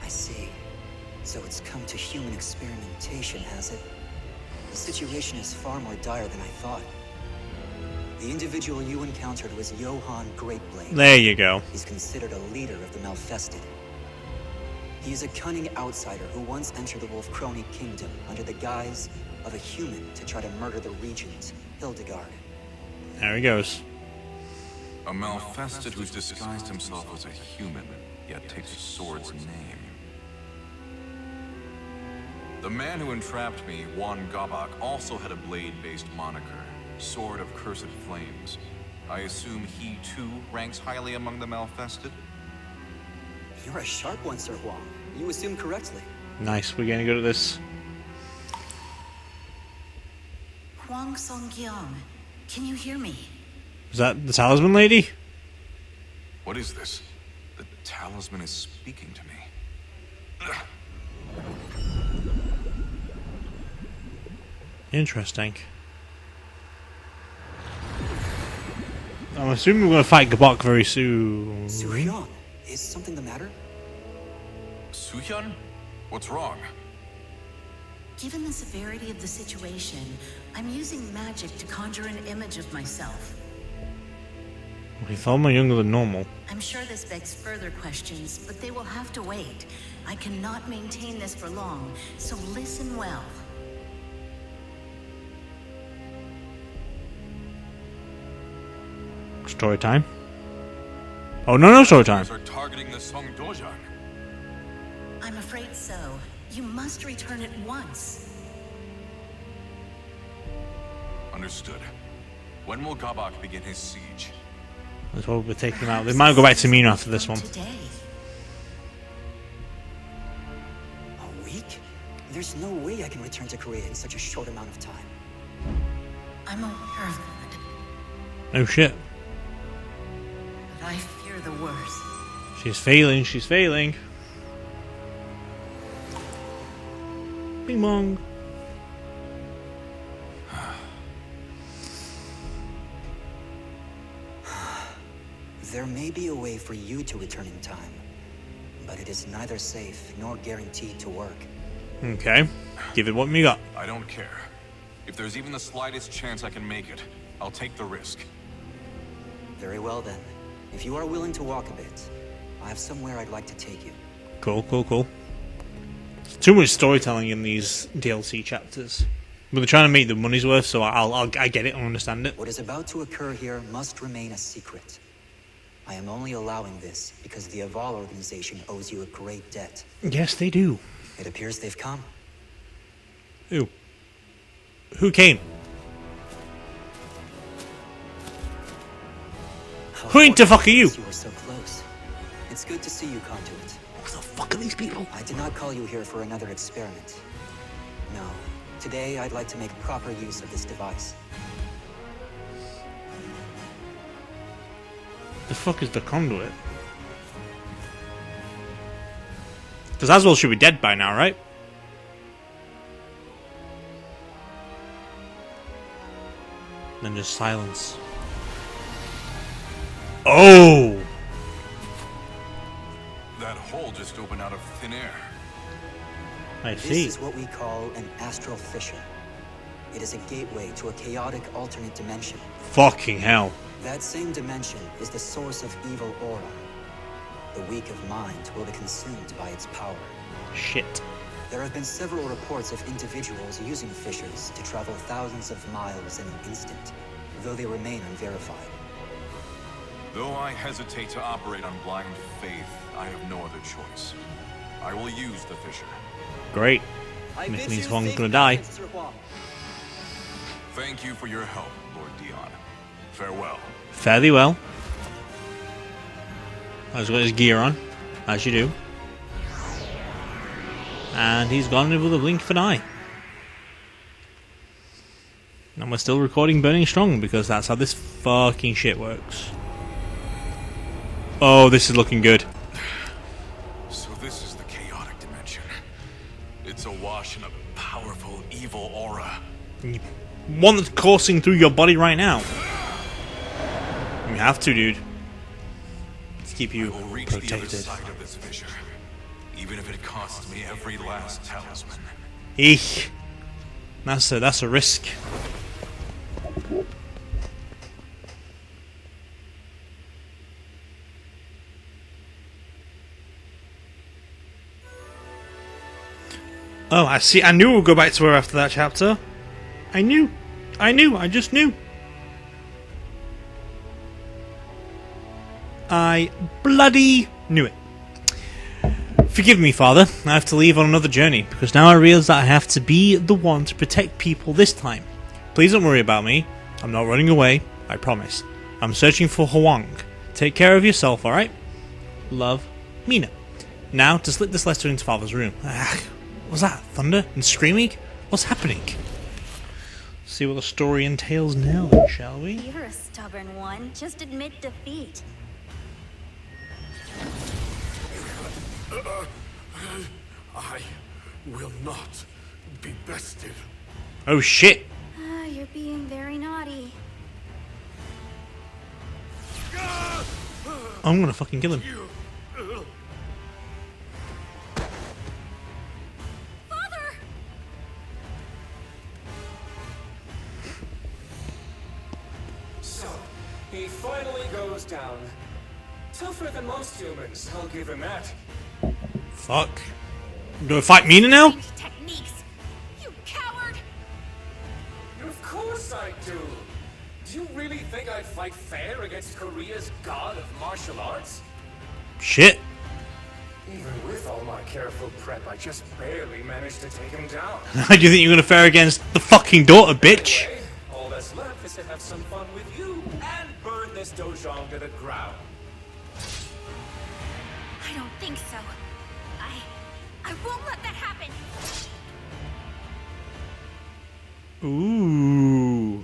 Speaker 12: I see. So it's come to human experimentation, has it? The situation is far more dire than I thought. The individual you encountered was Johann Greatblade.
Speaker 1: There you go.
Speaker 12: He's considered a leader of the Malfested. He is a cunning outsider who once entered the Wolf Crony Kingdom under the guise of a human to try to murder the regent, Hildegard.
Speaker 1: There he goes.
Speaker 4: A Malfested who's disguised himself as a human, yet takes a sword's name. The man who entrapped me, Hwang, also had a blade-based moniker, Sword of Cursed Flames. I assume he, too, ranks highly among the Malfested?
Speaker 12: You're a sharp one, Sir Hwang. You assume correctly.
Speaker 1: Nice, we're getting good at this.
Speaker 7: Hwang Song-kyung, can you hear me?
Speaker 1: Is that the talisman lady?
Speaker 4: What is this? The talisman is speaking to me.
Speaker 1: Interesting. I'm assuming we're going to fight Gabok very soon.
Speaker 12: Suhyun, is something the matter?
Speaker 4: Suhyun? What's wrong?
Speaker 7: Given the severity of the situation, I'm using magic to conjure an image of myself.
Speaker 1: He felt more younger than normal.
Speaker 7: I'm sure this begs further questions, but they will have to wait. I cannot maintain this for long, so listen well.
Speaker 1: Story time. Oh, no story time.
Speaker 4: Are targeting the Song Dojang.
Speaker 7: I'm afraid so. You must return at once.
Speaker 4: Understood. When will Gabok begin his siege?
Speaker 1: That's what we're taking him out. They might go back to Mino after this one.
Speaker 7: Today.
Speaker 12: A week? There's no way I can return to Korea in such a short amount of time.
Speaker 7: I'm aware of that,
Speaker 1: Oh shit.
Speaker 7: but I fear the worst.
Speaker 1: She's failing, she's failing. Bing bong.
Speaker 12: There may be a way for you to return in time, but it is neither safe nor guaranteed to work.
Speaker 1: Okay. Give it what we got.
Speaker 4: I don't care. If there's even the slightest chance I can make it, I'll take the risk.
Speaker 12: Very well then. If you are willing to walk a bit, I have somewhere I'd like to take you.
Speaker 1: Cool. Too much storytelling in these DLC chapters. But they're trying to make the money's worth, so I get it, I understand it.
Speaker 12: What is about to occur here must remain a secret. I am only allowing this because the Aval organization owes you a great debt.
Speaker 1: Yes, they do.
Speaker 12: It appears they've come.
Speaker 1: Who? Who came? Who the fuck are you?
Speaker 12: You were so close. It's good to see you come to it.
Speaker 1: Who the fuck are these people?
Speaker 12: I did not call you here for another experiment. No. Today, I'd like to make proper use of this device.
Speaker 1: The fuck is the conduit? Because Aswell should be dead by now, right? Then just silence. Oh!
Speaker 4: That hole just opened out of thin air.
Speaker 1: I
Speaker 12: This
Speaker 1: see.
Speaker 12: is what we call an astral fissure. It is a gateway to a chaotic alternate dimension.
Speaker 1: Fucking hell.
Speaker 12: That same dimension is the source of evil aura. The weak of mind will be consumed by its power.
Speaker 1: Shit.
Speaker 12: There have been several reports of individuals using fissures to travel thousands of miles in an instant, though they remain unverified.
Speaker 4: Though I hesitate to operate on blind faith, I have no other choice. I will use the fissure.
Speaker 1: Great. Which means Hwang's gonna die.
Speaker 4: Thank you for your help, Lord Dion. Farewell.
Speaker 1: Fairly well. He's got his gear on, as you do. And he's gone with a blink of an eye. And we're still recording Burning Strong because that's how this fucking shit works. Oh, this is looking good.
Speaker 4: So this is the chaotic dimension. It's awash in a powerful evil aura.
Speaker 1: One that's coursing through your body right now. You have to, dude. Let's keep you
Speaker 4: I will reach the other
Speaker 1: protected.
Speaker 4: side of this fissure. even if it costs me every last talisman.
Speaker 1: Eek. That's a risk. Oh, I see. I knew we'd go back to her after that chapter. I knew. I just knew. I bloody knew it. Forgive me, Father. I have to leave on another journey, because now I realize that I have to be the one to protect people this time. Please don't worry about me. I'm not running away, I promise. I'm searching for Hwang. Take care of yourself, alright? Love, Mina. Now, to slip this letter into Father's room. Was that thunder and screaming? What's happening? See what the story entails now, then, shall we?
Speaker 9: You're a stubborn one. Just admit defeat.
Speaker 8: I will not be bested.
Speaker 1: Oh shit!
Speaker 9: You're being very naughty.
Speaker 1: I'm gonna fucking kill him.
Speaker 6: Father!
Speaker 3: So, he finally goes down. Tougher than most humans, I'll give him that.
Speaker 1: Fuck. Do I fight Mina now?
Speaker 6: Techniques. You coward!
Speaker 3: Of course I do. Do you really think I'd fight fair against Korea's god of martial arts?
Speaker 1: Shit.
Speaker 3: Even with all my careful prep, I just barely managed to take him down.
Speaker 1: How do you think you're gonna fare against the fucking daughter, bitch?
Speaker 3: Anyway, all that's left is to have some fun with you and burn this dojang to the ground.
Speaker 6: I don't think so. I won't let that happen.
Speaker 1: Ooh.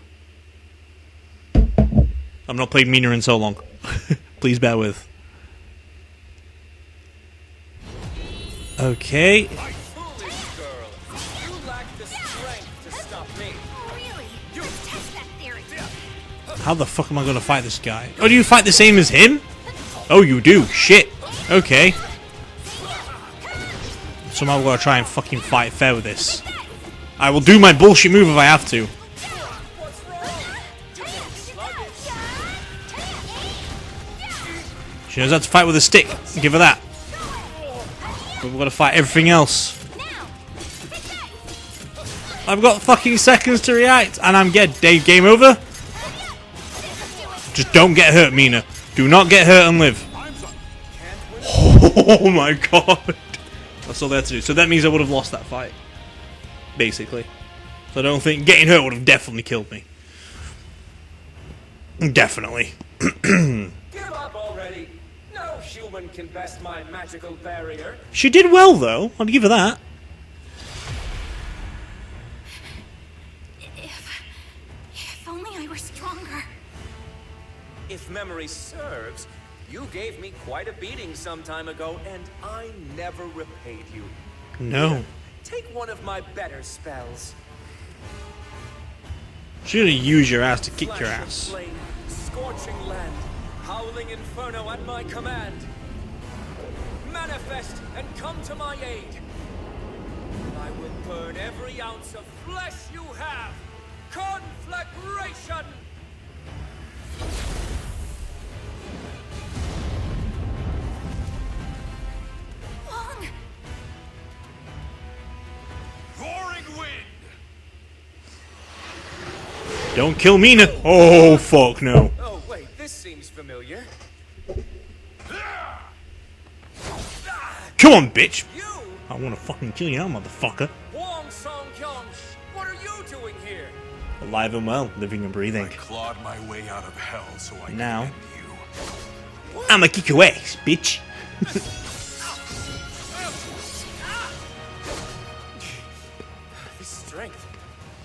Speaker 1: I've not played Mina in so long. Please bear with. Okay.
Speaker 3: My foolish girl, you lack the strength to stop me.
Speaker 6: Oh, really? Test that theory.
Speaker 1: How the fuck am I gonna fight this guy? Oh, do you fight the same as him? Oh, you do. Shit. Okay. Somehow we're gonna try and fucking fight fair with this. I will do my bullshit move if I have to. She knows how to fight with a stick. Give her that. But we've got to fight everything else. I've got fucking seconds to react, and I'm dead. Game over. Just don't get hurt, Mina. Do not get hurt and live. Oh my god. That's all there to do. So that means I would have lost that fight. Basically. So I don't think getting hurt would have definitely killed me. Definitely.
Speaker 3: Give up already. No human can best my magical barrier.
Speaker 1: She did well, though. I'll give her that.
Speaker 6: If only I were stronger.
Speaker 3: If memory serves, you gave me quite a beating some time ago, and I never repaid you.
Speaker 1: No.
Speaker 3: Take one of my better spells.
Speaker 1: She's gonna use your ass to kick your
Speaker 3: Flash of
Speaker 1: ass.
Speaker 3: flame, scorching land, howling inferno at my command. Manifest and come to my aid. I will burn every ounce of flesh you have. Conflagration!
Speaker 6: Hwang!
Speaker 8: Roaring wind!
Speaker 1: Don't kill Mina. Oh, fuck no.
Speaker 3: Oh, wait, this seems familiar.
Speaker 1: Come on, bitch.
Speaker 3: You!
Speaker 1: I wanna fucking kill you now, motherfucker.
Speaker 3: Hwang Song-kyung! What are you doing here?
Speaker 1: Alive and well, living and breathing.
Speaker 4: Clawed my way out of hell so I
Speaker 1: Now.
Speaker 4: can end you.
Speaker 1: I'ma kick your ass, bitch.
Speaker 3: This strength.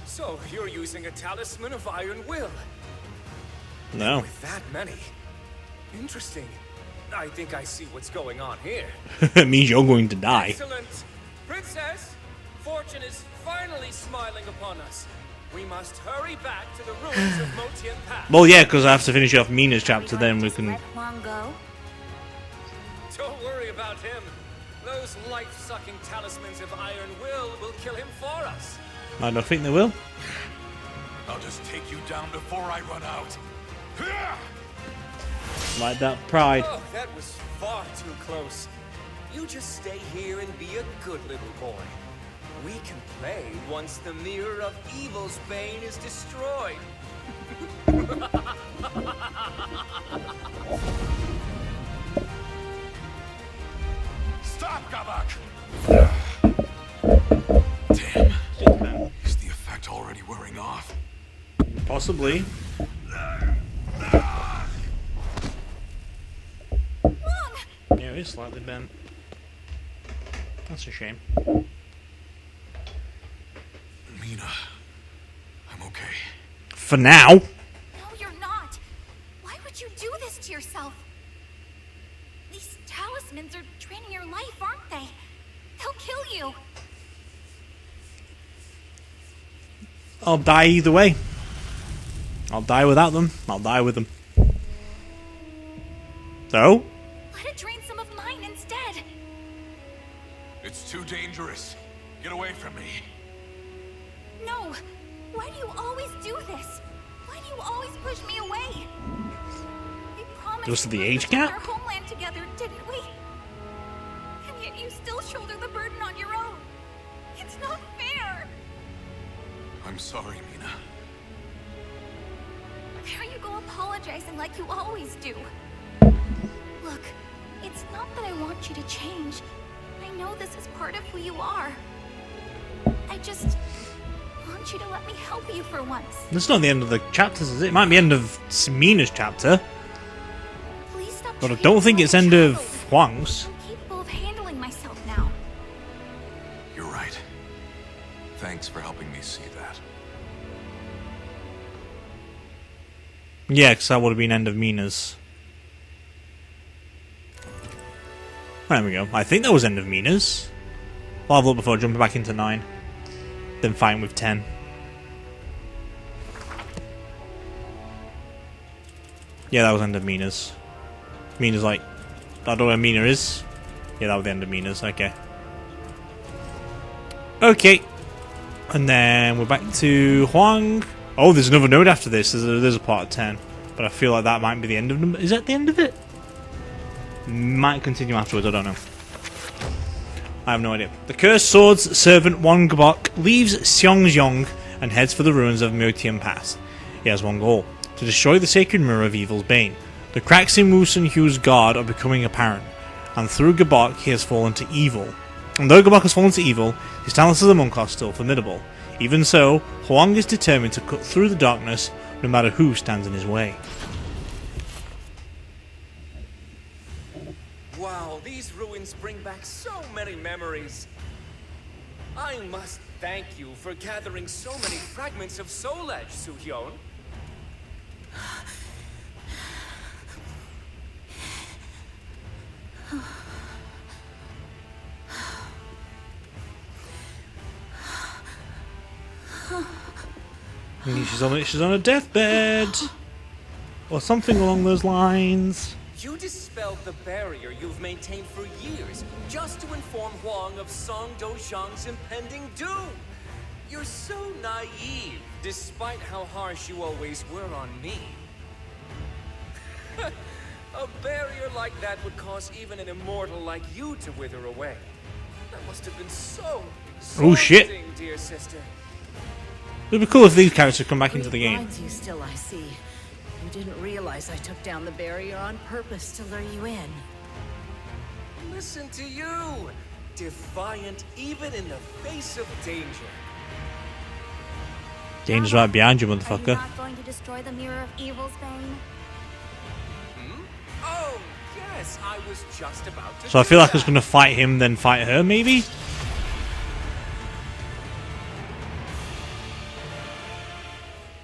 Speaker 3: So, you're using a talisman of iron will.
Speaker 1: No.
Speaker 3: With that many. Interesting. I think I see what's going on here.
Speaker 1: It means you're going to die.
Speaker 3: Excellent! Princess, fortune is finally smiling upon us. We must hurry back to the ruins of Motian Pass.
Speaker 1: Well, yeah, because I have to finish off Mina's chapter, then we can...
Speaker 9: Let Hwang go?
Speaker 3: Don't worry about him. Those life-sucking talismans of iron will kill him for us.
Speaker 1: I don't think they will.
Speaker 4: I'll just take you down before I run out.
Speaker 1: Like that pride.
Speaker 3: Oh, that was far too close. You just stay here and be a good little boy. We can play once the mirror of evil's bane is destroyed.
Speaker 4: Stop, Gabak! Damn. Is the effect already wearing off?
Speaker 1: Possibly. Yeah, it is slightly bent. That's a shame.
Speaker 4: Mina, I'm okay.
Speaker 1: For now.
Speaker 6: No, you're not. Why would you do this to yourself? These talismans are draining your life, aren't they? They'll kill you.
Speaker 1: I'll die either way. I'll die without them. I'll die with them. So?
Speaker 6: Let it drain some of mine instead.
Speaker 4: It's too dangerous. Get away from me.
Speaker 6: No. Why do you always do this? Why do you always push me away? We promised
Speaker 1: Just the
Speaker 6: we would
Speaker 1: age
Speaker 6: protect
Speaker 1: gap?
Speaker 6: our homeland together, didn't we? And yet you still shoulder the burden on your own. It's not fair.
Speaker 4: I'm sorry, Mina.
Speaker 6: There you go apologizing like you always do. Look, it's not that I want you to change. I know this is part of who you are. I just want you to let me help you for once.
Speaker 1: This is not the end of the chapters, is it? It might be the end of Mina's chapter.
Speaker 6: Please stop.
Speaker 1: But I don't think it's end of Hwang's.
Speaker 6: I'm capable of handling myself now.
Speaker 4: You're right. Thanks for helping me see that.
Speaker 1: Yeah, because that would have been end of Mina's. There we go. I think that was end of Mina's. I'll have a look before jumping back into 9. Then fighting with 10. Yeah, that was end of Mina's. Mina's like... I don't know where Mina is. Yeah, that was the end of Mina's. Okay. Okay. And then we're back to Hwang. Oh, there's another node after this. There's a part of 10. But I feel like that might be the end of them. Is that the end of it? Might continue afterwards, I don't know. I have no idea. The Cursed Sword's servant Hwang leaves Seongjeong and heads for the ruins of Myotian Pass. He has one goal: to destroy the sacred mirror of evil's bane. The cracks in Woosun Hugh's guard are becoming apparent, and through Gabok he has fallen to evil. And though Gabok has fallen to evil, his talents as a monk are still formidable. Even so, Hwang is determined to cut through the darkness, no matter who stands in his way.
Speaker 3: Wow, these ruins bring back so many memories. I must thank you for gathering so many fragments of Soul Edge, Soo-hyun.
Speaker 1: She's on a deathbed, or something along those lines.
Speaker 3: You dispelled the barrier you've maintained for years, just to inform Hwang of Song Dozhang's impending doom. You're so naive, despite how harsh you always were on me. A barrier like that would cause even an immortal like you to wither away. That must have been so
Speaker 1: Oh shit!
Speaker 3: dear sister.
Speaker 1: It'd be cool if these characters come back into the game.
Speaker 7: Blinds you still, I see. You didn't realize I took down the barrier on purpose to lure you in.
Speaker 3: Listen to you, defiant even in the face of danger.
Speaker 1: Danger's right behind you,
Speaker 9: Are you
Speaker 1: motherfucker.
Speaker 9: not going to destroy the mirror of evil's bane?
Speaker 3: Oh, yes, I was just about to
Speaker 1: So I
Speaker 3: do
Speaker 1: feel like I
Speaker 3: that.
Speaker 1: was gonna fight him, then fight her, maybe?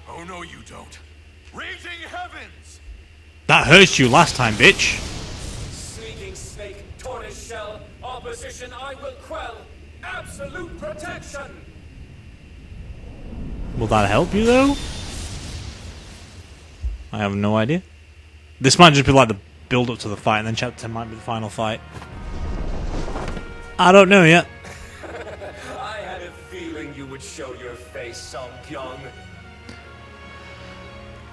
Speaker 4: Oh no, you don't. Raging heavens!
Speaker 1: That hurt you last time, bitch.
Speaker 3: Sneaking snake, tortoise shell, opposition I will quell. Absolute protection!
Speaker 1: Will that help you, though? I have no idea. This might just be like the build-up to the fight, and then Chapter 10 might be the final fight. I don't know yet.
Speaker 3: I had a feeling you would show your face, Song-kyung.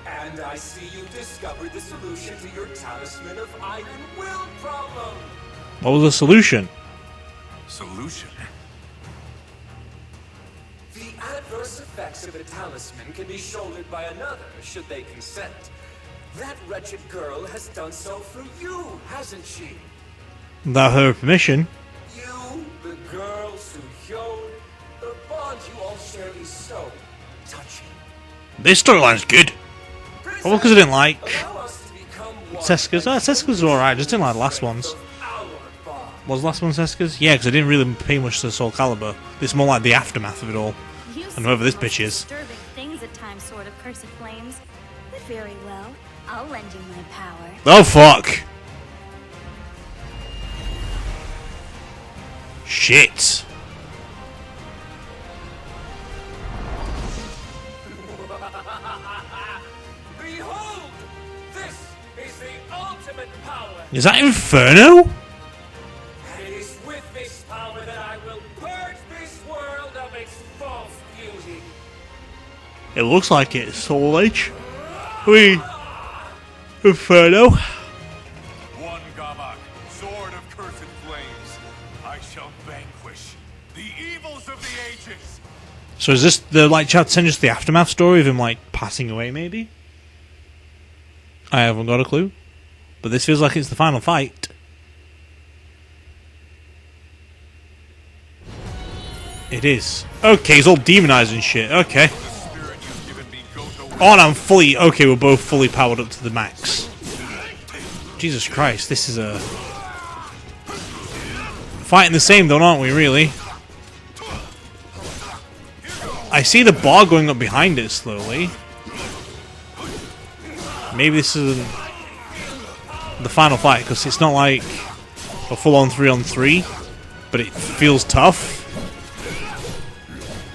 Speaker 3: And I see you've discovered the solution to your Talisman of Iron Will problem.
Speaker 1: What was the solution?
Speaker 4: Solution?
Speaker 3: The adverse effects of a talisman can be shouldered by another, should they consent. That wretched girl has done so for you, hasn't she?
Speaker 1: Without her permission.
Speaker 3: You, the girl, Soo-hyun, the bond you all share is so touching.
Speaker 1: This storyline's good. Probably because I didn't like
Speaker 3: Allow us to become one.
Speaker 1: Seska's. Seska's was alright, I just didn't like the last ones. Was the last one Seska's? Yeah, because I didn't really pay much to Soulcalibur. It's more like the aftermath of it all. And whoever this bitch is.
Speaker 9: Disturbing things at times, sort of, cursed flames. But very well. I'll lend you my power.
Speaker 1: Oh fuck! Shit!
Speaker 3: Behold! This is the ultimate power!
Speaker 1: Is that Inferno?
Speaker 3: And it is with this power that I will purge this world of its false beauty.
Speaker 1: It looks like it's Soul Edge. Inferno.
Speaker 8: One Gabak, sword of cursed flames. I shall vanquish the evils of the ages.
Speaker 1: So is this the like chat send just the aftermath story of him like passing away maybe? I haven't got a clue. But this feels like it's the final fight. It is. Okay, he's all demonized and shit. Okay. Oh, and I'm fully... Okay, we're both fully powered up to the max. Jesus Christ, this is a... Fighting the same though, aren't we, really? I see the bar going up behind it slowly. Maybe this isn't the final fight, because it's not like a full-on 3-on-3, but it feels tough.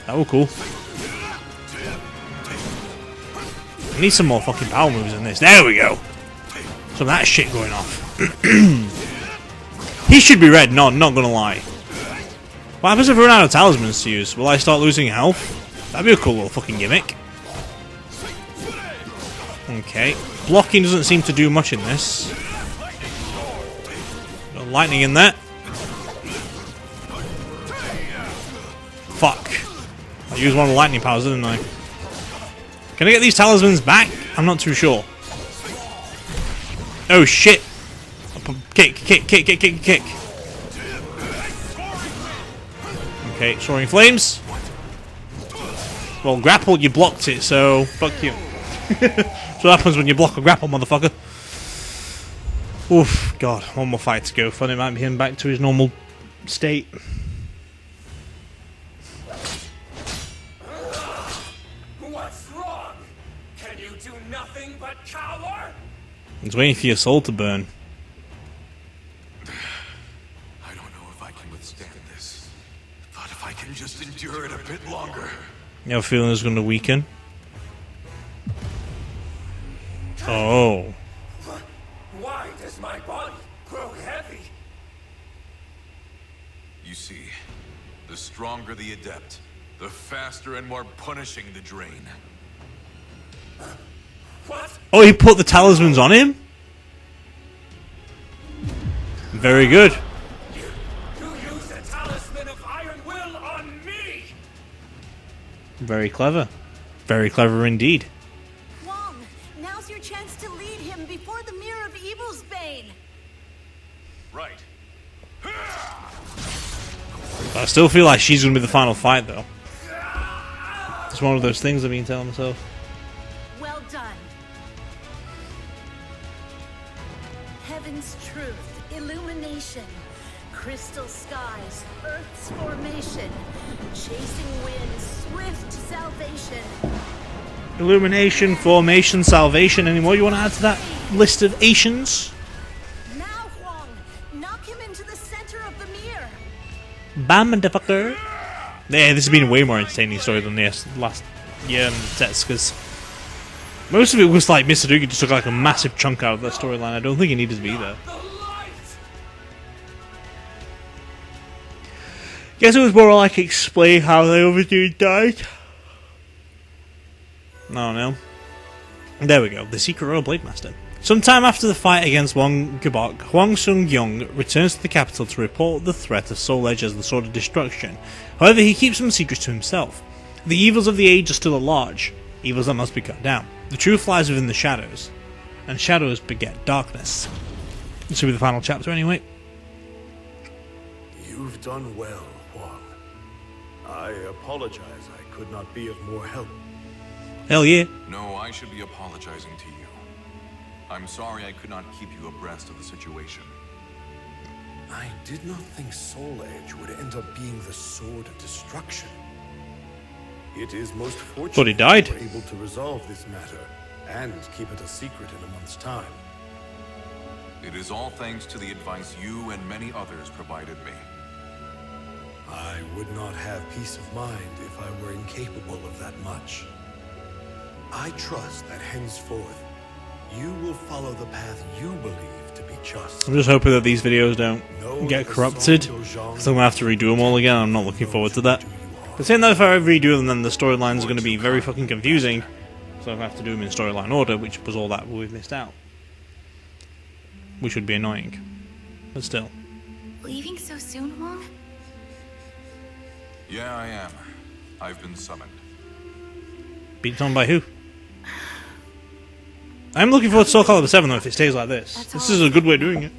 Speaker 1: That was cool. I need some more fucking power moves in this. There we go. Some of that shit going off. He should be red, not gonna lie. What happens if I run out of talismans to use? Will I start losing health? That'd be a cool little fucking gimmick. Okay. Blocking doesn't seem to do much in this. Got lightning in there. Fuck. I used one of the lightning powers, didn't I? Can I get these talismans back? I'm not too sure. Oh shit! Kick. Okay, soaring flames. Well, grapple, you blocked it, so fuck you. That's what happens when you block a grapple, motherfucker. Oof, God, one more fight to go. Fun, it might be him back to his normal state.
Speaker 3: What's wrong? Can you do nothing but cower?
Speaker 1: He's waiting for your soul to burn.
Speaker 4: I don't know if I can withstand this. But if I can just endure it a bit longer.
Speaker 1: You have a feeling it's going to weaken? Oh.
Speaker 3: Why does my body grow heavy?
Speaker 4: You see, the stronger the adept, the faster and more punishing the drain.
Speaker 3: What?
Speaker 1: Oh, he put the talismans on him? Very good.
Speaker 3: You used the Talisman of Iron Will on me!
Speaker 1: Very clever. Very clever indeed.
Speaker 7: Hwang, now's your chance to lead him before the Mirror of Evil's bane.
Speaker 8: Right.
Speaker 1: I still feel like she's going to be the final fight, though. It's one of those things I've been telling myself.
Speaker 7: Well done. Heaven's truth, illumination, crystal skies, Earth's formation, chasing winds, swift salvation.
Speaker 1: Illumination, formation, salvation. Any more you want to add to that list of Asians?
Speaker 7: Now, Hwang, knock him into the center of the mirror.
Speaker 1: Bam, motherfucker. Yeah, this has been a way more entertaining story than the last year in Tetsuka's. Most of it was like Mr. Doogie just took like a massive chunk out of that storyline. I don't think it needed to be there. Guess it was more like explain how the other dude died. No. There we go. The secret Royal Blade Master. Sometime after the fight against Hwang Gabok, Hwang Sung-gyong returns to the capital to report the threat of Soul Edge as the Sword of Destruction. However, he keeps some secrets to himself. The evils of the age are still at large, evils that must be cut down. The truth lies within the shadows, and shadows beget darkness. This will be the final chapter anyway.
Speaker 8: You've done well, Hwang. I apologize I could not be of more help.
Speaker 1: Hell yeah.
Speaker 4: No, I should be apologizing to you. I'm sorry I could not keep you abreast of the situation.
Speaker 8: I did not think Soul Edge would end up being the Sword of Destruction. It is most fortunate
Speaker 1: But he died.
Speaker 8: we were able to resolve this matter and keep it a secret in a month's time.
Speaker 4: It is all thanks to the advice you and many others provided me.
Speaker 8: I would not have peace of mind if I were incapable of that much. I trust that henceforth, you will follow the path you believe to be just.
Speaker 1: I'm just hoping that these videos don't get corrupted, because I'm going to have to redo them all again. I'm not looking forward to that. But saying that, if I redo them, then the storylines are going to be very fucking confusing, so I have to do them in storyline order, which was all that we've missed out. Which would be annoying. But still.
Speaker 6: Leaving so soon, Hwang?
Speaker 4: Yeah, I am. I've been summoned.
Speaker 1: Beaten on by who? I'm looking forward to Soulcalibur VII though, if it stays like this. This is a good way of doing it.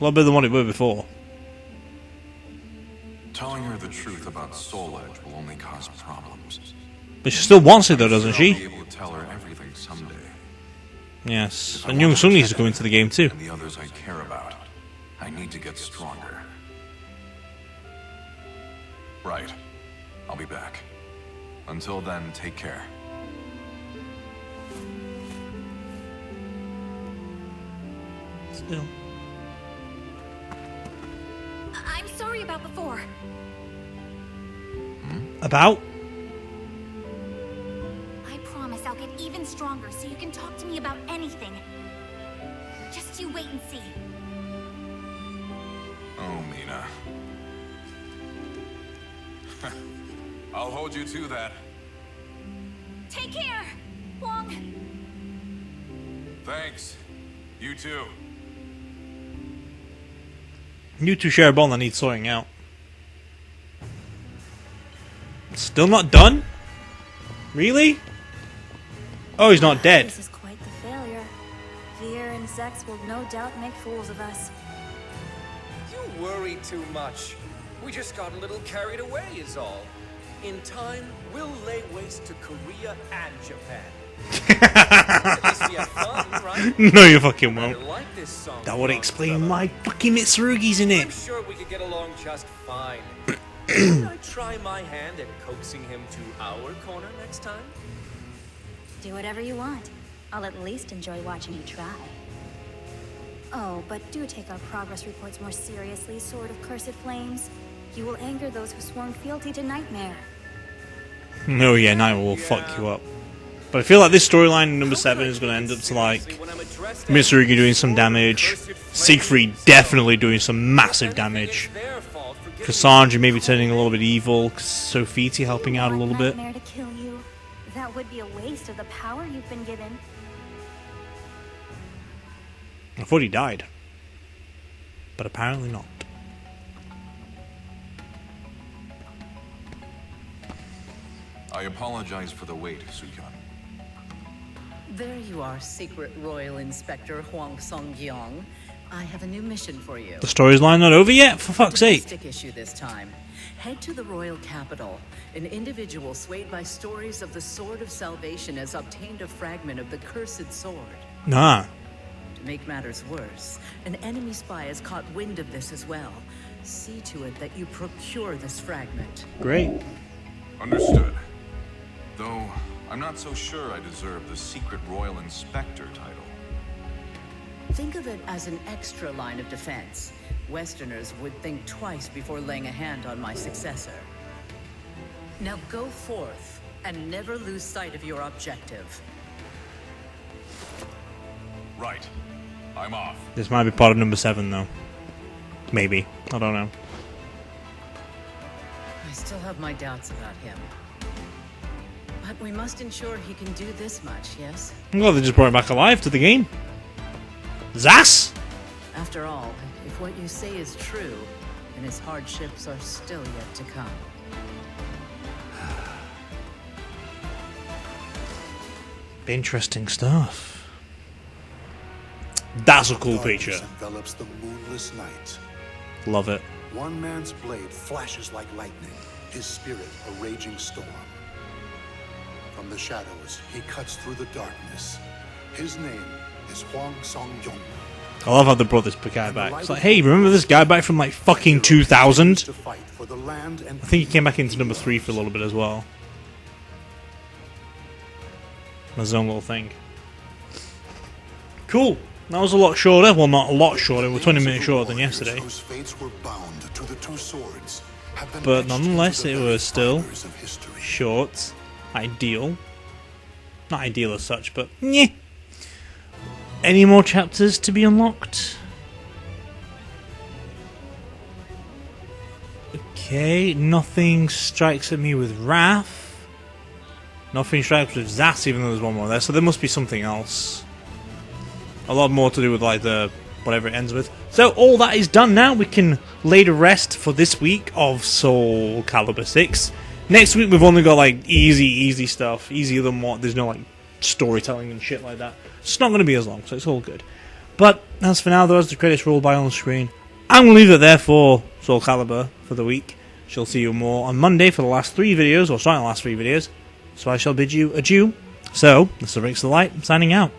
Speaker 1: A lot better than what it were before.
Speaker 4: Telling her the truth about Soul Edge will only cause problems.
Speaker 1: But she still wants it though, doesn't she?
Speaker 4: I'll be able to tell her everything someday.
Speaker 1: Yes, and Young Sung needs to come into the game too.
Speaker 4: And the others I care about. I need to get stronger. Right. I'll be back. Until then, take care.
Speaker 1: Still.
Speaker 6: I'm sorry about before.
Speaker 1: About?
Speaker 6: I promise I'll get even stronger so you can talk to me about anything. Just you wait and see.
Speaker 4: Oh, Mina. I'll hold you to that.
Speaker 6: Take care, Hwang.
Speaker 4: Thanks. You too.
Speaker 1: You two share a bond that needs sorting out. Still not done? Really? Oh, he's not dead.
Speaker 9: This is quite the failure. Veer and Zex will no doubt make fools of us.
Speaker 3: You worry too much. We just got a little carried away is all. In time, we'll lay waste to Korea and Japan. At least we have fun, right?
Speaker 1: No, you fucking won't.
Speaker 3: I like this song.
Speaker 1: That would explain why fucking Mitsurugi's in
Speaker 3: I'm
Speaker 1: it.
Speaker 3: sure we could get along just fine. Should I try my hand at coaxing him to our corner next time?
Speaker 9: Do whatever you want. I'll at least enjoy watching you try. Oh, but do take our progress reports more seriously, Sword of Cursed Flames. You will anger those who sworn fealty to Nightmare.
Speaker 1: No, yeah, Nightmare will fuck you up. But I feel like this storyline in number 7 is going to end up to like Mitsurugi doing some damage, Siegfried definitely doing some massive damage, Cassandra maybe turning a little bit evil, Sofiti helping out a little bit.
Speaker 9: Nightmare to kill you. That would be a waste of the power you've been given.
Speaker 1: I thought he died, but apparently not.
Speaker 4: I apologize for the wait, Suhyun.
Speaker 7: There you are, Secret Royal Inspector Hwang Sung-gyong. I have a new mission for you.
Speaker 1: The storyline not over yet? For fuck's sake.
Speaker 7: Domestic issue this time. Head to the royal capital. An individual swayed by stories of the Sword of Salvation has obtained a fragment of the cursed sword.
Speaker 1: Nah.
Speaker 7: To make matters worse, an enemy spy has caught wind of this as well. See to it that you procure this fragment.
Speaker 1: Great.
Speaker 4: Understood. Though, I'm not so sure I deserve the Secret Royal Inspector title.
Speaker 7: Think of it as an extra line of defense. Westerners would think twice before laying a hand on my successor. Now go forth, and never lose sight of your objective.
Speaker 4: Right. I'm off.
Speaker 1: This might be part of number 7 though. Maybe. I don't know.
Speaker 7: I still have my doubts about him. But we must ensure he can do this much, yes?
Speaker 1: Well, they just brought him back alive to the game. Zas!
Speaker 7: After all, if what you say is true, then his hardships are still yet to come.
Speaker 1: Interesting stuff. That's a cool
Speaker 2: Darkness
Speaker 1: picture.
Speaker 2: envelops the moonless night.
Speaker 1: Love it.
Speaker 2: One man's blade flashes like lightning, his spirit a raging storm. From the shadows, he cuts through the darkness. His name is Hwang Song-yong.
Speaker 1: I love how they brought this guy back. It's like, hey, remember this guy back from like fucking 2000?
Speaker 2: To fight for the land and
Speaker 1: I think he came back into number 3 for a little bit as well. His own little thing. Cool. That was a lot shorter. Well, not a lot shorter. We're 20 minutes shorter than yesterday.
Speaker 2: whose fates were bound to the two swords have been
Speaker 1: But
Speaker 2: etched
Speaker 1: nonetheless,
Speaker 2: into
Speaker 1: it
Speaker 2: the
Speaker 1: was still
Speaker 2: fibers of history.
Speaker 1: short. Ideal. Not ideal as such, but yeah. Any more chapters to be unlocked? Okay, nothing strikes at me with Wrath. Nothing strikes with Zas, even though there's one more there, so there must be something else. A lot more to do with like the whatever it ends with. So all that is done now. We can lay to rest for this week of Soulcalibur VI. Next week we've only got like easy stuff, easier than what. There's no like storytelling and shit like that. It's not going to be as long, so it's all good. But as for now, though, as the credits roll by on the screen, I'm going to leave it there for Soulcalibur for the week. Shall see you more on Monday for the last 3 videos, or starting the last 3 videos. So I shall bid you adieu. So, this is Rixxalight signing out.